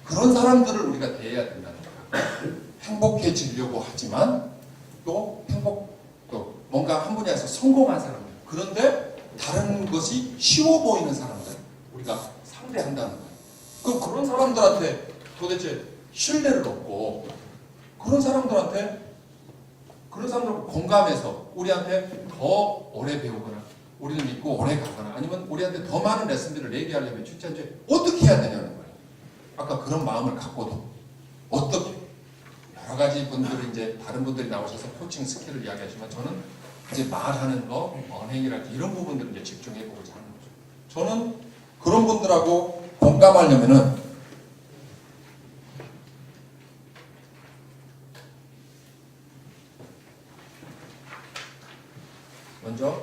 그런 사람들을 우리가 대해야 된다는 거예요. 행복해지려고 하지만 또 또 뭔가 한 분야에서 성공한 사람들. 그런데 다른 것이 쉬워 보이는 사람들 우리가 상대한다는 거예요. 그런 사람들한테 도대체 신뢰를 얻고 그런 사람들하고 공감해서 우리한테 더 오래 배우거나 우리를 믿고 오래 가거나 아니면 우리한테 더 많은 레슨들을 얘기하려면 진짜 이제 어떻게 해야 되냐는 거예요. 아까 그런 마음을 갖고도 어떻게 여러 가지 분들이 이제 다른 분들이 나오셔서 코칭 스킬을 이야기하지만 저는 이제 말하는 거, 언행이랄지 이런 부분들을 이제 집중해보고자 하는 거죠. 저는 그런 분들하고 공감하려면은 먼저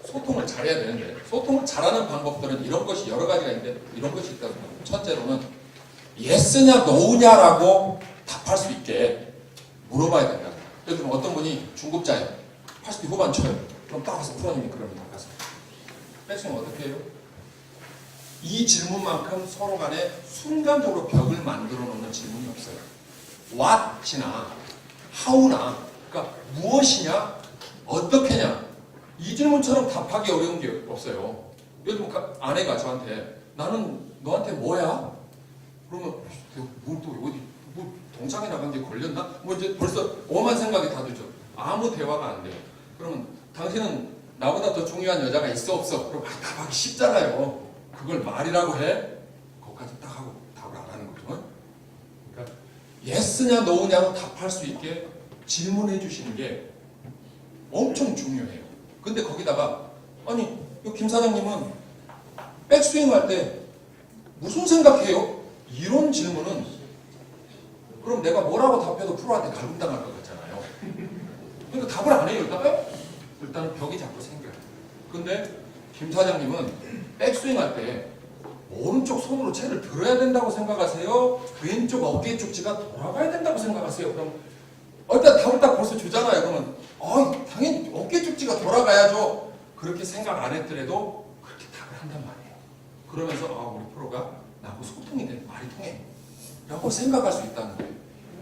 소통을 잘해야 되는데 소통을 잘하는 방법들은 이런 것이 여러 가지가 있는데 이런 것이 있다고 생각합니다. 첫째로는 예스냐 노냐라고 답할 수 있게 물어봐야 된다. 예를 들면 어떤 분이 중급자예요. 80대 후반 쳐요. 그럼 따라서 프로님이 그럽니다. 가서 백스윙 어떻게 해요? 이 질문만큼 서로 간에 순간적으로 벽을 만들어 놓는 질문이 없어요. what이나 how나 그러니까 무엇이냐 어떻게냐 이 질문처럼 답하기 어려운 게 없어요. 예를 들면 아내가 저한테 나는 너한테 뭐야? 그러면 또 어디 뭐 동창회 나간 게 걸렸나? 뭐 이제 벌써 오만 생각이 다 들죠. 아무 대화가 안 돼요. 그러면 당신은 나보다 더 중요한 여자가 있어 없어? 그럼 답하기 쉽잖아요. 그걸 말이라고 해? 거기까지 딱 하고 답을 안 하는 거죠. 그러니까 예스냐 노냐로 답할 수 있게 질문해 주시는 게 엄청 중요해요. 근데 거기다가 아니 김 사장님은 백스윙 할 때 무슨 생각해요? 이런 질문은 그럼 내가 뭐라고 답해도 프로한테 갈굼당할 것 같잖아요. 그러니까 답을 안 해요. 일단 벽이 자꾸 생겨요. 근데 김 사장님은 백스윙 할 때 오른쪽 손으로 채를 들어야 된다고 생각하세요? 왼쪽 어깨 쪽지가 돌아가야 된다고 생각하세요? 그럼 일단 답을 딱 벌써 주잖아요. 그러면 당연히 어깨 쪽지가 돌아가야죠. 그렇게 생각 안 했더라도 그렇게 답을 한단 말이에요. 그러면서 우리 프로가 나하고 소통이 돼. 말이 통해. 라고 생각할 수 있다는 거예요.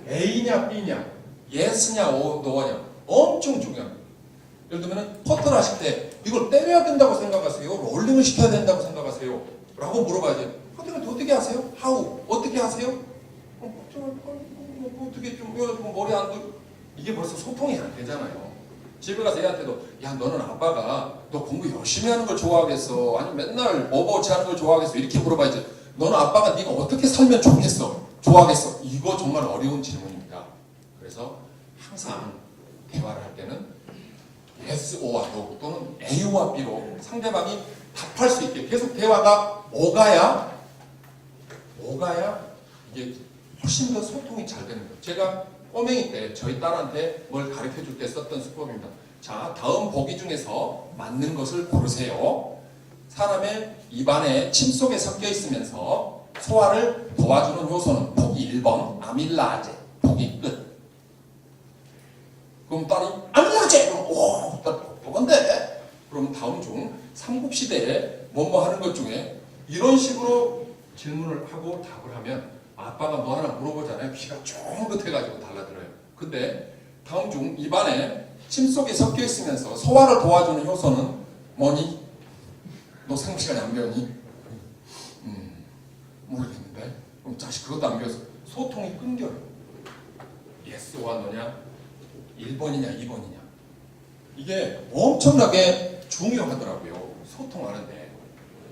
A냐 B냐 예스냐 노냐 엄청 중요합니다. 예를 들면 퍼터를 하실 때 이걸 때려야 된다고 생각하세요? 롤링을 시켜야 된다고 생각하세요? 라고 물어봐야지. 퍼팅을 어떻게 하세요? How? 어떻게 하세요? 어떻게 좀 머리 안 들 이게 벌써 소통이 안 되잖아요. 집에 가서 애한테도 야 너는 아빠가 너 공부 열심히 하는 걸 좋아하겠어? 아니면 맨날 오버워치 하는 걸 좋아하겠어? 이렇게 물어봐야지. 너는 아빠가 네가 어떻게 살면 좋겠어? 좋아하겠어? 이거 정말 어려운 질문입니다. 그래서 항상 대화를 할 때는 yes or no 또는 A와 B로 상대방이 답할 수 있게 계속 대화가 오가야 이게 훨씬 더 소통이 잘 되는 거예요. 제가 꼬맹이 때 저희 딸한테 뭘 가르쳐 줄 때 썼던 수법입니다. 자, 다음 보기 중에서 맞는 것을 고르세요. 사람의 입안에 침 속에 섞여 있으면서 소화를 도와주는 효소는 보기 1번 아밀라제, 보기 끝. 그럼 딸이 아밀라제! 오, 딸 똑똑한데? 그럼 다음 중 삼국시대에 뭐뭐 하는 것 중에 이런 식으로 질문을 하고 답을 하면 아빠가 뭐 하나 물어보잖아요. 귀가 쫑긋해가지고 달라들어요. 근데 다음 중 입안에 침 속에 섞여 있으면서 소화를 도와주는 효소는 뭐니? 너 생각 시간에 안 배웠니? 모르겠는데. 그럼 자식 그것도 안 배워서 소통이 끊겨요. 예스와 너냐? 1번이냐 2번이냐. 이게 엄청나게 중요하더라고요. 소통하는데.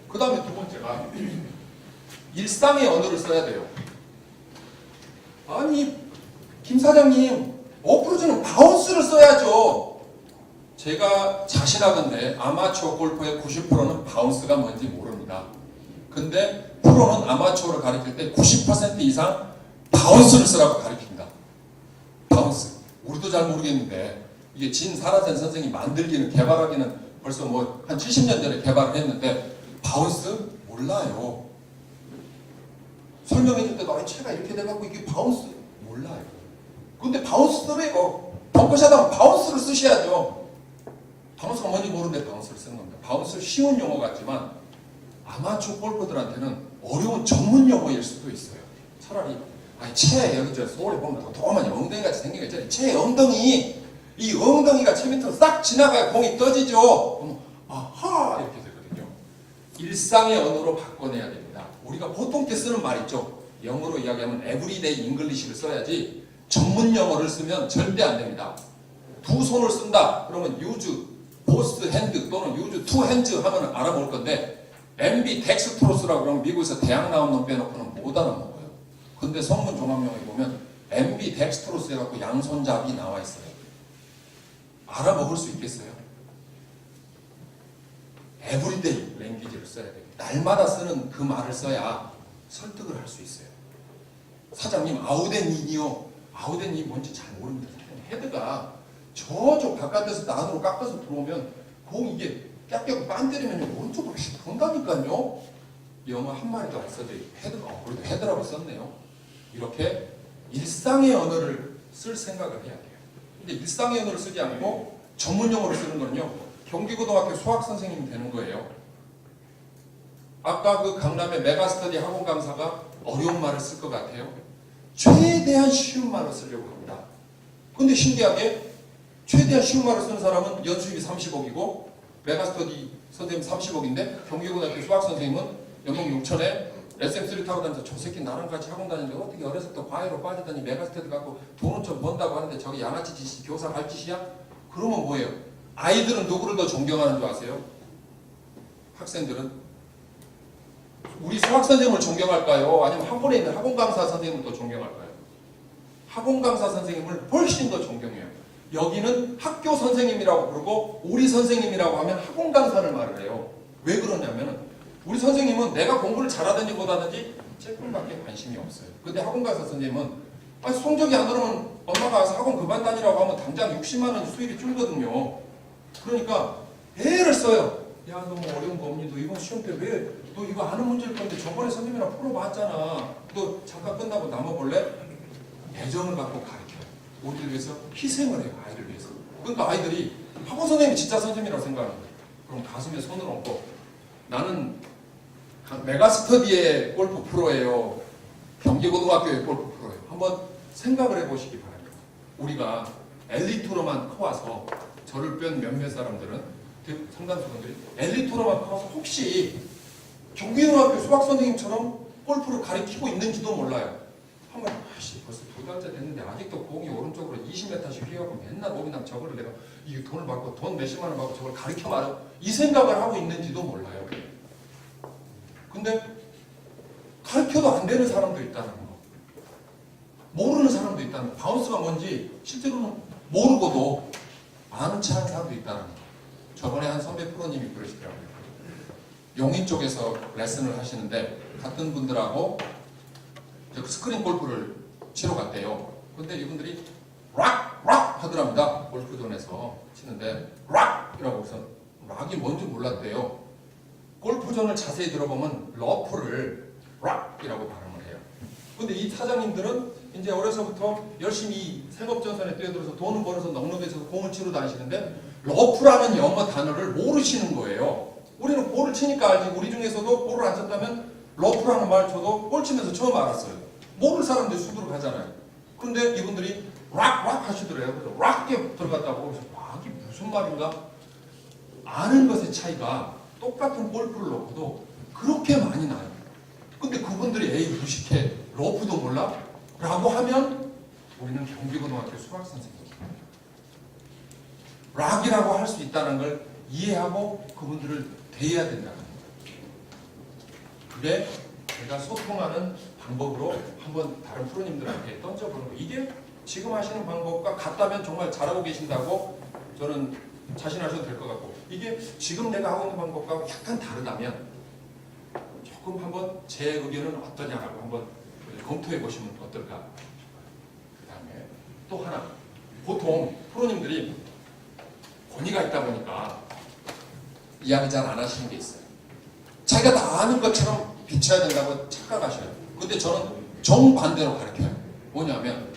그 다음에 두 번째가 일상의 언어를 써야 돼요. 아니 김 사장님 어프로치는 바운스를 써야죠. 제가 자신하건대 아마추어 골퍼의 90%는 바운스가 뭔지 모릅니다. 근데 프로는 아마추어를 가르칠 때 90% 이상 바운스를 쓰라고 가르칩니다. 바운스. 우리도 잘 모르겠는데 이게 진사라센 선생이 만들기는 개발하기는 벌써 뭐 한 70년 전에 개발을 했는데 바운스 몰라요. 설명해 줄 때도 채가 이렇게 돼갖고 이게 바운스 몰라요. 근데 바운스래요. 벙커샷 하면 바운스를 쓰셔야죠. 바운스가 뭔지 모르는데 바운스를 쓰는 겁니다. 바운스 쉬운 용어 같지만 아마추어 골퍼들한테는 어려운 전문 용어일 수도 있어요. 차라리 채 여기 저 서울에 보면 도톰한 엉덩이 같이 생긴 거 있잖아요. 채 엉덩이 이 엉덩이가 채 밑으로 싹 지나가야 공이 떠지죠. 그럼 아하 이렇게 되거든요. 일상의 언어로 바꿔내야 됩니다. 우리가 보통 때 쓰는 말 있죠. 영어로 이야기하면 에브리데이 잉글리시를 써야지 전문 영어를 쓰면 절대 안 됩니다. 두 손을 쓴다 그러면 use both hand 또는 use two hands 하면 알아볼 건데 MB 덱스트로스라고 그러면 미국에서 대학 나온 놈 빼놓고는 못 알아먹어요. 근데 성문 종합용어에 보면 MB 덱스트로스 해갖고 양손잡이 나와 있어요. 알아먹을 수 있겠어요? 에브리데이 랭귀지를 써야 돼요. 날마다 쓰는 그 말을 써야 설득을 할 수 있어요. 사장님 아우덴이니요. 아우덴이 뭔지 잘 모릅니다. 헤드가 저쪽 바깥에서 안으로 깎아서 들어오면 공 이게 깍깍 빤 때리면 오른쪽으로 간다니까요. 영어 한 마리도 안 써져 헤드가 그래도 헤드라고 썼네요. 이렇게 일상의 언어를 쓸 생각을 해야 돼요. 근데 일상의 언어를 쓰지 않고 전문 용어를 쓰는 거는요. 경기고등학교 수학 선생님이 되는 거예요. 아까 그 강남의 메가스터디 학원 강사가 어려운 말을 쓸 것 같아요. 최대한 쉬운 말을 쓰려고 합니다. 근데 신기하게 최대한 쉬운 말을 쓰는 사람은 연수입이 30억이고 메가스터디 선생님 30억인데 경기고등학교 수학 선생님은 연봉 6천에 SM3 타고 다니면서 저 새끼 나랑 같이 학원 다니는데 어떻게 어렸을 때 과외로 빠지더니 메가스터디 갖고 돈은 좀 번다고 하는데 저기 양아치 짓이 교사 갈 짓이야? 그러면 뭐예요? 아이들은 누구를 더 존경하는 줄 아세요? 학생들은? 우리 수학 선생님을 존경할까요? 아니면 학원에 있는 학원 강사 선생님을 더 존경할까요? 학원 강사 선생님을 훨씬 더 존경해요. 여기는 학교 선생님이라고 부르고 우리 선생님이라고 하면 학원 강사를 말을 해요. 왜 그러냐면 우리 선생님은 내가 공부를 잘하든지 못하든지 쬐끔밖에 관심이 없어요. 근데 학원 강사 선생님은 성적이 안 오르면 엄마가 와서 학원 그만 다니라고 하면 당장 60만 원 수입이 줄거든요. 그러니까 애를 써요. 야, 너 뭐 어려운 거 없니? 너 이번 시험 때 왜 너 이거 아는 문제일 건데 저번에 선생님이랑 풀어봤잖아. 너 잠깐 끝나고 남아볼래? 애정을 갖고 가르쳐요. 우리를 위해서 희생을 해요. 아이를 위해서. 그러니까 아이들이 학원 선생님이 진짜 선생님이라고 생각하는 거예요. 그럼 가슴에 손을 얹고 나는 메가스터디의 골프 프로예요. 경기고등학교의 골프 프로예요. 한번 생각을 해보시기 바랍니다. 우리가 엘리트로만 커와서 저를 뺀 몇몇 사람들은 상당수 분들이 엘리트로만 커서 혹시 경기고등학교 수학 선생님처럼 골프를 가르치고 있는지도 몰라요. 한번 벌써 2달째 됐는데 아직도 공이 오른쪽으로 20m씩 휘어갖고 맨날 오기남 저거를 내가 이 돈을 받고 돈 몇십만 원 받고 저걸 가르쳐 말아 이 생각을 하고 있는지도 몰라요. 근데 가르쳐도 안 되는 사람도 있다는 거. 모르는 사람도 있다는 거. 바운스가 뭔지 실제로는 모르고도 아는 체한 사람도 있다는 거. 저번에 한 선배 프로님이 그러시더라고요. 용인 쪽에서 레슨을 하시는데 같은 분들하고 스크린 골프를 치러 갔대요. 근데 이분들이 락 하더랍니다. 골프존에서 치는데 락이라고 해서 락이 뭔지 몰랐대요. 골프존을 자세히 들어보면 러프를 락이라고 발음을 해요. 근데 이 사장님들은 이제 어려서부터 열심히 생업전선에 뛰어들어서 돈을 벌어서 넉넉해서 공을 치러 다니시는데 러프라는 영어 단어를 모르시는 거예요. 우리는 볼을 치니까 알지. 우리 중에서도 볼을 안 쳤다면 러프라는 말 저도 볼 치면서 처음 알았어요. 모르는 사람들 수두룩 하잖아요. 그런데 이분들이 락 하시더래요. 그래서 락에 들어갔다고. 그래서 락이 무슨 말인가? 아는 것의 차이가 똑같은 골프를 놓고도 그렇게 많이 나요. 근데 그분들이 에이 무식해. 러프도 몰라? 라고 하면 우리는 경기고등학교 수학 선생님. 락이라고 할 수 있다는 걸 이해하고 그분들을 대해야 된다는 거예요. 그게 제가 소통하는 방법으로 한번 다른 프로님들한테 던져보는 거. 이게 지금 하시는 방법과 같다면 정말 잘하고 계신다고 저는 자신하셔도 될 것 같고, 이게 지금 내가 하고 있는 방법과 약간 다르다면 조금 한번 제 의견은 어떠냐라고 한번 검토해 보시면 어떨까. 그 다음에 또 하나, 보통 프로님들이 권위가 있다 보니까 이야기 잘 안 하시는 게 있어요. 자기가 다 아는 것처럼 비춰야 된다고 착각하셔요. 근데 저는 정반대로 가르쳐요. 뭐냐면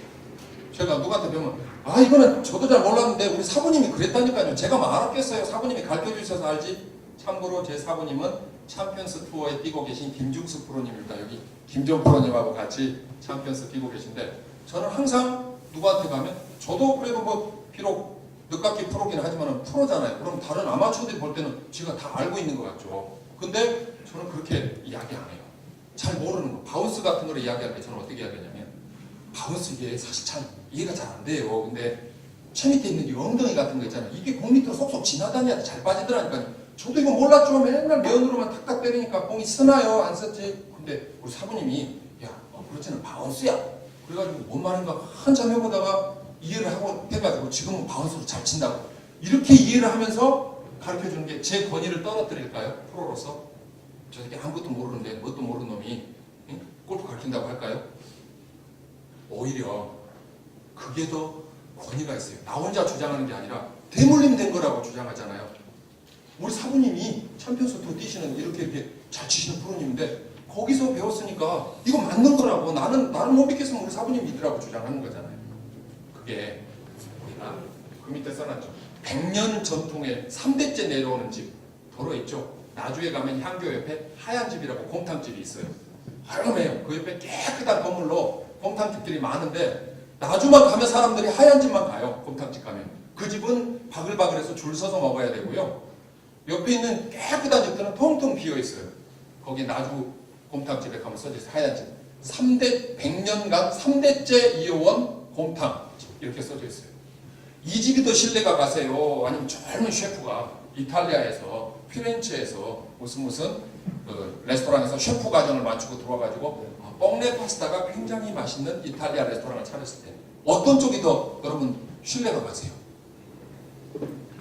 제가 누구한테 배우면 아 이거는 저도 잘 몰랐는데 우리 사부님이 그랬다니까요. 제가 뭐 알았겠어요. 사부님이 가르쳐 주셔서 알지. 참고로 제 사부님은 챔피언스 투어에 뛰고 계신 김중수 프로님입니다. 여기 김정 프로님하고 같이 챔피언스 뛰고 계신데, 저는 항상 누구한테 가면 저도 그래도 뭐 비록 늦깎이 프로긴 하지만 프로잖아요. 그럼 다른 아마추어들이 볼 때는 제가 다 알고 있는 것 같죠. 근데 저는 그렇게 이야기 안 해요. 잘 모르는 거. 바운스 같은 거를 이야기할 때 저는 어떻게 이야기하냐면, 바운스 이게 사실 참 이해가 잘 안 돼요. 근데 채 밑에 있는 이 엉덩이 같은 거 있잖아요. 이게 공 밑으로 속속 지나다녀야 잘 빠지더라니까요. 저도 이거 몰랐죠. 맨날 면으로만 탁탁 때리니까 공이 쓰나요? 안 썼지? 근데 우리 사부님이 야, 그렇지는 바운스야. 그래가지고 뭔 말인가 한참 해보다가 이해를 하고 해가지고 지금은 바운스로 잘 친다고. 이렇게 이해를 하면서 가르쳐주는 게 제 권위를 떨어뜨릴까요? 프로로서? 저 새끼 아무것도 모르는데 뭣도 모르는 놈이 응? 골프 가르친다고 할까요? 오히려 그게 더 권위가 있어요. 나 혼자 주장하는 게 아니라 대물림 된 거라고 주장하잖아요. 우리 사부님이 챔피언스 투어 뛰시는 이렇게 잘 치시는 프로님인데 거기서 배웠으니까 이거 맞는 거라고, 나는 못 믿겠으면 우리 사부님 믿으라고 주장하는 거잖아요. 그게 우리가 그 밑에 써놨죠. 100년 전통의 3대째 내려오는 집 도로 있죠. 나주에 가면 향교 옆에 하얀 집이라고 곰탕집이 있어요. 하얀해요. 그 옆에 깨끗한 건물로 곰탕집들이 많은데 나주만 가면 사람들이 하얀 집만 가요. 곰탕집 가면. 그 집은 바글바글해서 줄 서서 먹어야 되고요. 옆에 있는 깨끗한 집들은 텅텅 비어 있어요. 거기 나주 곰탕집에 가면 써져 있어요. 하얀 집. 100년간 3대째 이어온 곰탕 이렇게 써져 있어요. 이 집이 더 신뢰가 가세요? 아니면 젊은 셰프가 이탈리아에서 피렌체에서 무슨 그 레스토랑에서 셰프 과정을 맞추고 들어와가지고 뻥레 파스타가 굉장히 맛있는 이탈리아 레스토랑을 차렸을 때 어떤 쪽이 더 여러분 신뢰가 가세요?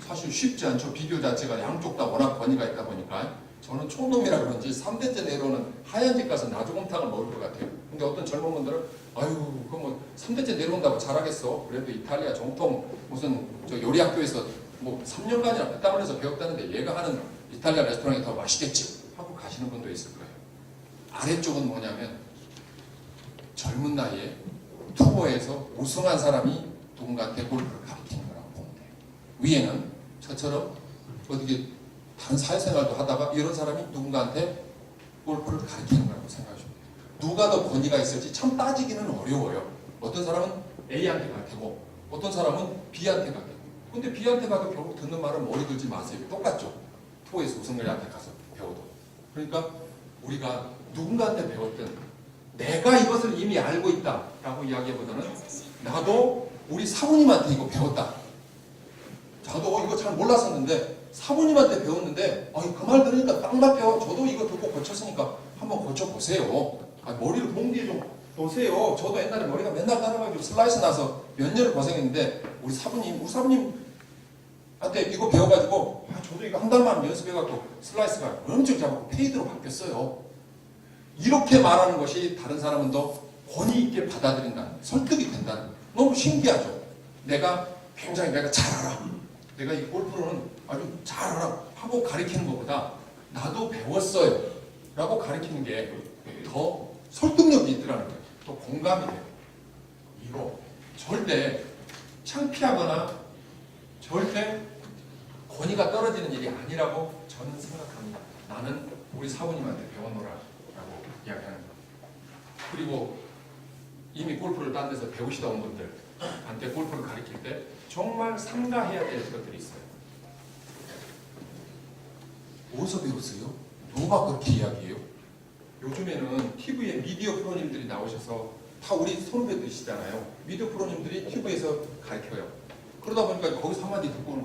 사실 쉽지 않죠. 비교 자체가 양쪽 다 워낙 권위가 있다 보니까. 저는 촌놈이라 그런지 3대째 내려오는 하얀 집 가서 나주곰탕을 먹을 것 같아요. 근데 어떤 젊은 분들은 아유 그거 뭐 3대째 내려온다고 잘하겠어. 그래도 이탈리아 정통 무슨 저 요리학교에서 뭐 3년간이나 배땀을 해서 배웠다는데 얘가 하는 이탈리아 레스토랑이 더 맛있겠지 하고 가시는 분도 있을 거예요. 아래쪽은 뭐냐면 젊은 나이에 투어에서 우승한 사람이 누군가한테 골프를 가르치는 거라고 보면 돼요. 위에는 저처럼 어떻게 다른 사회생활도 하다가 이런 사람이 누군가한테 골프를 가르치는 거라고 생각하시면 돼요. 누가 더 권위가 있을지 참 따지기는 어려워요. 어떤 사람은 A한테 가르치고 어떤 사람은 B한테 가르치고. 근데 B한테 가도 결국 듣는 말은 머리 들지 마세요. 똑같죠. 투어에서 우승자한테 가서 배워도. 그러니까 우리가 누군가한테 배웠든 내가 이것을 이미 알고 있다라고 이야기보다는 나도 우리 사부님한테 이거 배웠다. 저도 이거 잘 몰랐었는데 사부님한테 배웠는데 그 말 들으니까 딱 맞게요. 저도 이거 듣고 고쳤으니까 한번 고쳐보세요. 머리를 봉지에 좀 놓으세요. 저도 옛날에 머리가 맨날 따라가지고 슬라이스 나서 몇 년을 고생했는데 우리 사부님한테 이거 배워가지고 저도 이거 한 달만 연습해갖고 슬라이스가 엄청 잡고 페이드로 바뀌었어요. 이렇게 말하는 것이 다른 사람은 더 권위 있게 받아들인다는, 설득이 된다는, 너무 신기하죠. 내가 굉장히 내가 잘 알아. 내가 이 골프로는 아주 잘 알아 하고 가르치는 것보다 나도 배웠어요 라고 가르치는 게 더 설득력이 있더라는 거예요. 더 공감이 돼요. 이거 절대 창피하거나 절대 권위가 떨어지는 일이 아니라고 저는 생각합니다. 나는 우리 사부님한테 배워놓으라 라고 이야기하는 거예요. 그리고 이미 골프를 딴 데서 배우시다 온 분들한테 골프를 가르칠 때 정말 삼가해야 될 것들이 있어요. 어디서 배웠어요? 누가 그렇게 이야기해요? 요즘에는 TV에 미디어 프로님들이 나오셔서 다 우리 선배들이시잖아요. 미디어 프로님들이 TV에서 가르쳐요. 그러다 보니까 거기서 한마디 듣고는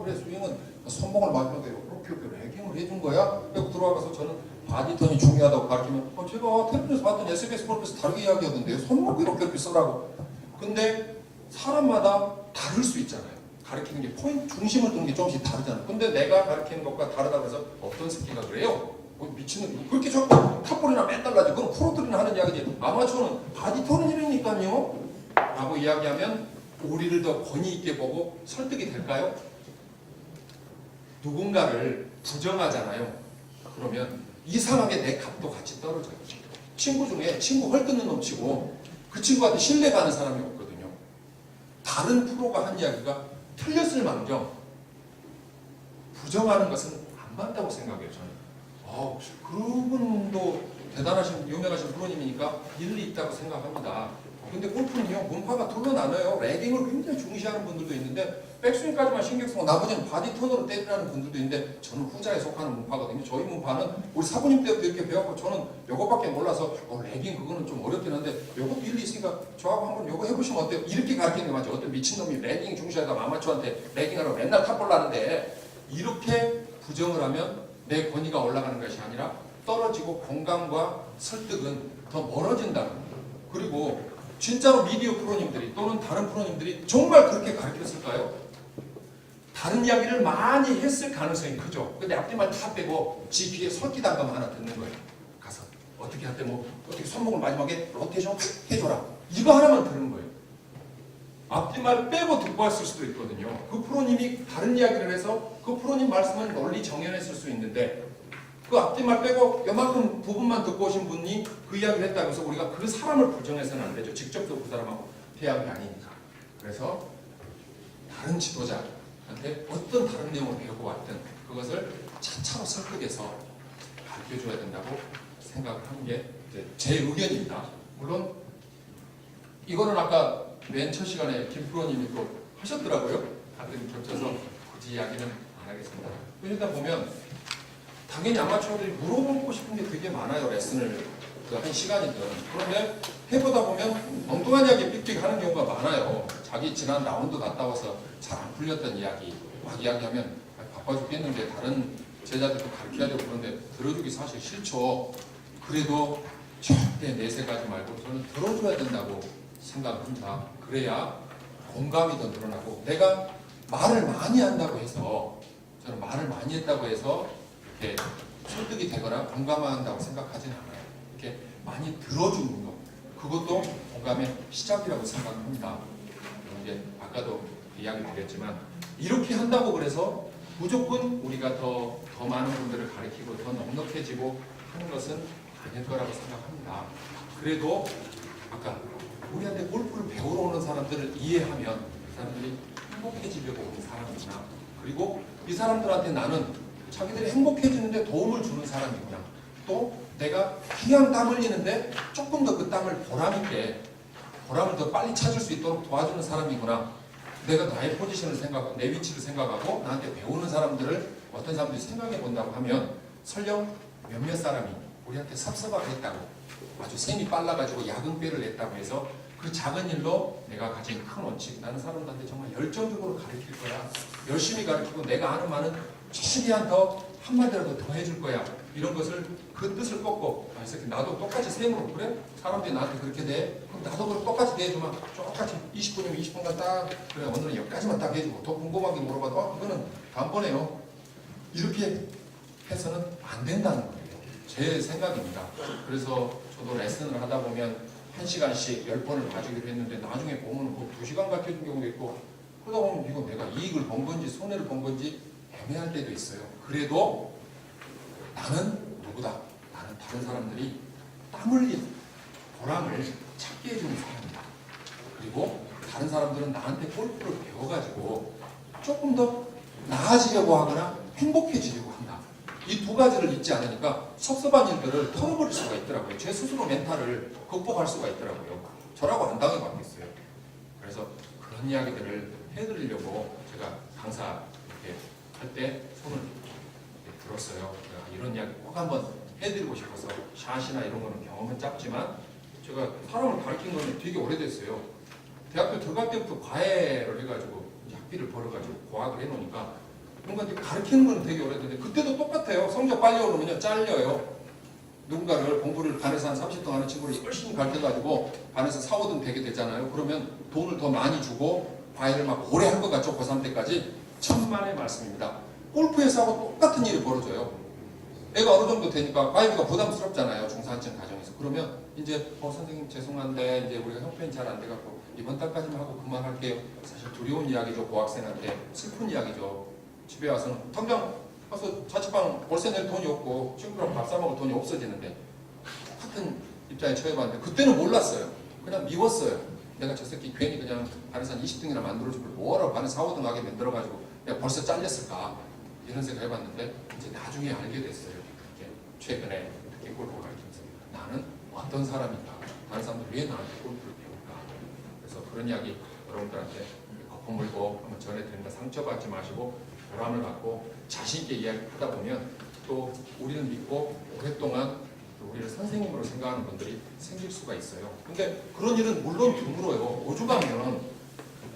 그래 스윙은 손목을 마지막에 이렇게 레깅을 해준 거야? 그리고 들어와서 저는 바디턴이 중요하다고 가르치면 제가 텔레비전에서 봤던 SBS 골프에서 다르게 이야기하던데요. 손목 이렇게 쓰라고. 근데 사람마다 다를 수 있잖아요. 가르치는 게 포인트, 중심을 두는 게 조금씩 다르잖아요. 근데 내가 가르치는 것과 다르다고 해서 어떤 새끼가 그래요? 미치는, 그렇게 자꾸 탑볼이나 맨날 나지. 그건 프로들이나 하는 이야기지. 아마추어는 바디 토론이라니까요. 라고 이야기하면 우리를 더 권위 있게 보고 설득이 될까요? 누군가를 부정하잖아요. 그러면 이상하게 내 값도 같이 떨어져요. 친구 중에 친구 헐뜯는 놈 치고 그 친구한테 신뢰 가는 사람이 없거든요. 다른 프로가 한 이야기가 틀렸을 망정 부정하는 것은 안 맞다고 생각해요. 저는. 그분도 대단하신 유명하신 프로님이니까 일리 있다고 생각합니다. 근데 골프는요, 문파가 둘로 나눠요. 레깅을 굉장히 중시하는 분들도 있는데 백스윙까지만 신경 쓰고 나머지는 바디 턴으로 때리라는 분들도 있는데 저는 후자에 속하는 문파거든요. 저희 문파는 우리 사부님 때부터 이렇게 배웠고 저는 요거밖에 몰라서 레깅 그거는 좀 어렵긴 한데 요것도 일리 있으니까 저하고 한번 요거 해보시면 어때요? 이렇게 가르치는 게 맞죠. 어떤 미친놈이 레깅 중시하다가 아마추어한테 레깅하라고 맨날 탑볼 하는데 이렇게 부정을 하면 내 권위가 올라가는 것이 아니라 떨어지고 공감과 설득은 더 멀어진다는 거예요. 그리고 진짜로 미디어 프로님들이 또는 다른 프로님들이 정말 그렇게 가르쳤을까요? 다른 이야기를 많이 했을 가능성이 크죠. 근데 앞뒤말 다 빼고 지 귀에 설기담감 하나 듣는 거예요. 가서 어떻게 할 때 뭐 어떻게 손목을 마지막에 로테이션 해줘라. 이거 하나만 들은 거예요. 앞뒤말 빼고 듣고 왔을 수도 있거든요. 그 프로님이 다른 이야기를 해서 그 프로님 말씀은 널리 정연했을 수 있는데 그 앞뒤말 빼고 요만큼 부분만 듣고 오신 분이 그 이야기를 했다고 해서 우리가 그 사람을 부정해서는 안 되죠. 직접적으로 그 사람하고 대화가 아니니까. 그래서 다른 지도자한테 어떤 다른 내용을 배우고 왔든 그것을 차차로 설득해서 가르쳐줘야 된다고 생각을 하는 게 제 의견입니다. 물론 이거는 아까 맨 첫 시간에 김 프로님이 또 하셨더라고요. 같은 겹쳐서 굳이 이야기는 안 하겠습니다. 그러다 보면 당연히 아마추어들이 물어보고 싶은 게 되게 많아요. 레슨을 한 시간이든. 그런데 해보다 보면 엉뚱한 이야기 삑삑 하는 경우가 많아요. 자기 지난 라운드 갔다 와서 잘 안 풀렸던 이야기 막 이야기하면 바빠 죽겠는데 다른 제자들도 가르쳐야 되고 그런데 들어주기 사실 싫죠. 그래도 절대 내색하지 말고 저는 들어줘야 된다고 생각합니다. 그래야 공감이 더 늘어나고 내가 말을 많이 한다고 해서 저는 말을 많이 했다고 해서 이렇게 설득이 되거나 공감한다고 생각하지는 않아요. 이렇게 많이 들어주는 것 그것도 공감의 시작이라고 생각합니다. 이제 아까도 이야기 드렸지만 이렇게 한다고 그래서 무조건 우리가 더 많은 분들을 가르치고 더 넉넉해지고 하는 것은 아닐 거라고 생각합니다. 그래도 아까 우리한테 골프를 배우러 오는 사람들을 이해하면 그 사람들이 행복해지려고 오는 사람이구나. 그리고 이 사람들한테 나는 자기들이 행복해지는데 도움을 주는 사람이구나. 또 내가 귀한 땀 흘리는데 조금 더 그 땀을 보람있게 보람을 더 빨리 찾을 수 있도록 도와주는 사람이구나. 내가 나의 포지션을 생각하고 내 위치를 생각하고 나한테 배우는 사람들을 어떤 사람들이 생각해 본다고 하면 설령 몇몇 사람이 우리한테 섭섭하게 했다고 아주 셈이 빨라가지고 야근배를 냈다고 해서 그 작은 일로 내가 가진 큰 원칙 나는 사람들한테 정말 열정적으로 가르칠 거야. 열심히 가르치고 내가 아는 말은 최대한 더 한마디라도 더 해줄 거야. 이런 것을 그 뜻을 꺾고 이 새끼 나도 똑같이 셈으로 그래? 사람들이 나한테 그렇게 돼? 그럼 나도 그렇게 똑같이 대해주면 똑같이 20분이면 20분간 딱 그래 오늘은 여기까지만 딱 해주고 더 궁금한 게 물어봐도 그거는 다음번에요. 이렇게 해서는 안 된다는 거예요. 제 생각입니다. 그래서 저도 레슨을 하다 보면 1시간씩 10번을 봐주기로 했는데 나중에 보면 뭐 2시간 가르쳐준 경우도 있고 그러다 보면 이거 내가 이익을 본 건지 손해를 본 건지 애매할 때도 있어요. 그래도 나는 누구다. 나는 다른 사람들이 땀 흘린 보람을 찾게 해주는 사람이다. 그리고 다른 사람들은 나한테 골프를 배워가지고 조금 더 나아지려고 하거나 행복해지려고 한다. 이 두 가지를 잊지 않으니까 섭섭한 일들을 털어버릴 수가 있더라고요. 제 스스로 멘탈을 극복할 수가 있더라고요. 저라고 안 당해봤겠어요. 그래서 그런 이야기들을 해드리려고 제가 강사 이렇게 할 때 손을 이렇게 들었어요. 제가 이런 이야기 꼭 한번 해드리고 싶어서 샷이나 이런 거는 경험은 짧지만 제가 사람을 가르친 건 되게 오래됐어요. 대학교 들어갈 때부터 과외를 해가지고 학비를 벌어가지고 고학을 해놓으니까 뭔가 가르치는 건 되게 오래됐는데 그때도 똑같아요. 성적 빨리 오르면요 잘려요. 누군가를 공부를 반에서 한 30등 하는 친구를 열심히 가르쳐가지고 반에서 4, 5등 되게 되잖아요. 그러면 돈을 더 많이 주고 과외를 막 오래 한 것 같죠. 고3 때까지. 천만의 말씀입니다. 골프에서하고 똑같은 일이 벌어져요. 애가 어느 정도 되니까 과외비가 부담스럽잖아요. 중산층 가정에서. 그러면 이제 선생님 죄송한데 이제 우리가 형편이 잘 안 돼갖고 이번 달까지만 하고 그만할게요. 사실 두려운 이야기죠. 고학생한테 슬픈 이야기죠. 집에 와서는 당장 가서 자취방 월세 낼 돈이 없고 친구랑 밥 사 먹을 돈이 없어지는데 똑같은 입장에 처해봤는데 그때는 몰랐어요. 그냥 미웠어요. 내가 저 새끼 괜히 그냥 반에서 한 20등이나 만들어주고 뭐하러 반에 4, 5등 하게 만들어가지고 내가 벌써 잘렸을까 이런 생각 해봤는데 이제 나중에 알게 됐어요. 이렇게 최근에 특히 골프를 가르치면서 나는 어떤 사람인가, 다른 사람들 왜 나한테 골프를 배울까. 그래서 그런 이야기 여러분들한테 거품 물고 한번 전해드립니다. 상처받지 마시고 보람을 갖고 자신 있게 이야기하다 보면 또 우리를 믿고 오랫동안 우리를 선생님으로 생각하는 분들이 생길 수가 있어요. 근데 그런 일은 물론 드물어요. 오죽하면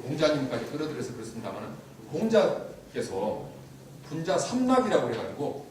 공자님까지 끌어들여서 그렇습니다만 공자께서 분자 삼락이라고 해가지고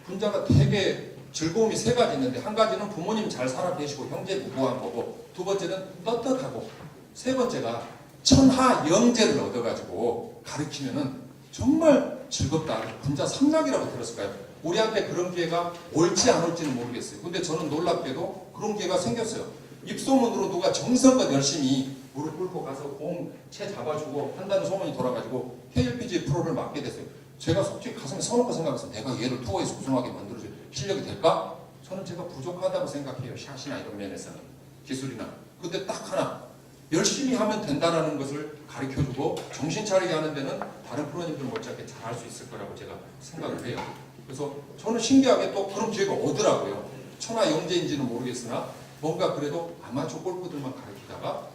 분자가 되게 즐거움이 세 가지 있는데 한 가지는 부모님 잘 살아 계시고 형제 부부한 거고 두 번째는 떳떳하고 세 번째가 천하 영재를 얻어가지고 가르치면은 정말 즐겁다. 분자 삼락이라고 들었을까요? 우리한테 그런 기회가 올지 안 올지는 모르겠어요. 근데 저는 놀랍게도 그런 기회가 생겼어요. 입소문으로 누가 정성껏 열심히 무릎 꿇고 가서 공채 잡아주고 한다는 소문이 돌아가지고 KLPGA 프로를 맡게 됐어요. 제가 솔직히 가슴에 서놓고 생각해서 내가 얘를 투어에서 우승하게 만들어줄 실력이 될까? 저는 제가 부족하다고 생각해요. 샷이나 이런 면에서는 기술이나. 근데 딱 하나 열심히 하면 된다는 것을 가르쳐주고 정신 차리게 하는 데는 다른 프로님들 못지않게 잘할 수 있을 거라고 제가 생각을 해요. 그래서 저는 신기하게 또 그런 기회가 오더라고요. 천하 영재인지는 모르겠으나 뭔가 그래도 아마추어 골프들만 가르치다가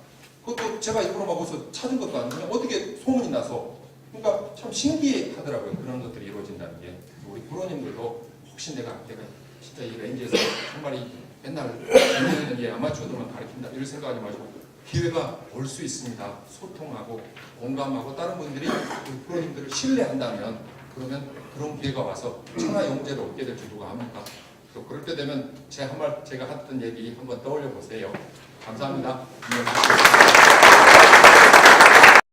그것도 제가 일부러 막 어디서 찾은 것도 아니고 그냥 어떻게 소문이 나서 그러니까 참 신기하더라고요. 그런 것들이 이루어진다는 게. 우리 프로님들도 혹시 내가 진짜 이 레인지에서 정말 이 맨날 있는 아마추어들만 가르친다 이런 생각하지 마시고 기회가 올 수 있습니다. 소통하고 공감하고 다른 분들이 우리 프로님들을 신뢰한다면 그러면 그런 기회가 와서 천하 영재를 얻게 될지 누가 합니까? 또 그럴 때 되면 제가 했던 얘기 한번 떠올려 보세요. 감사합니다.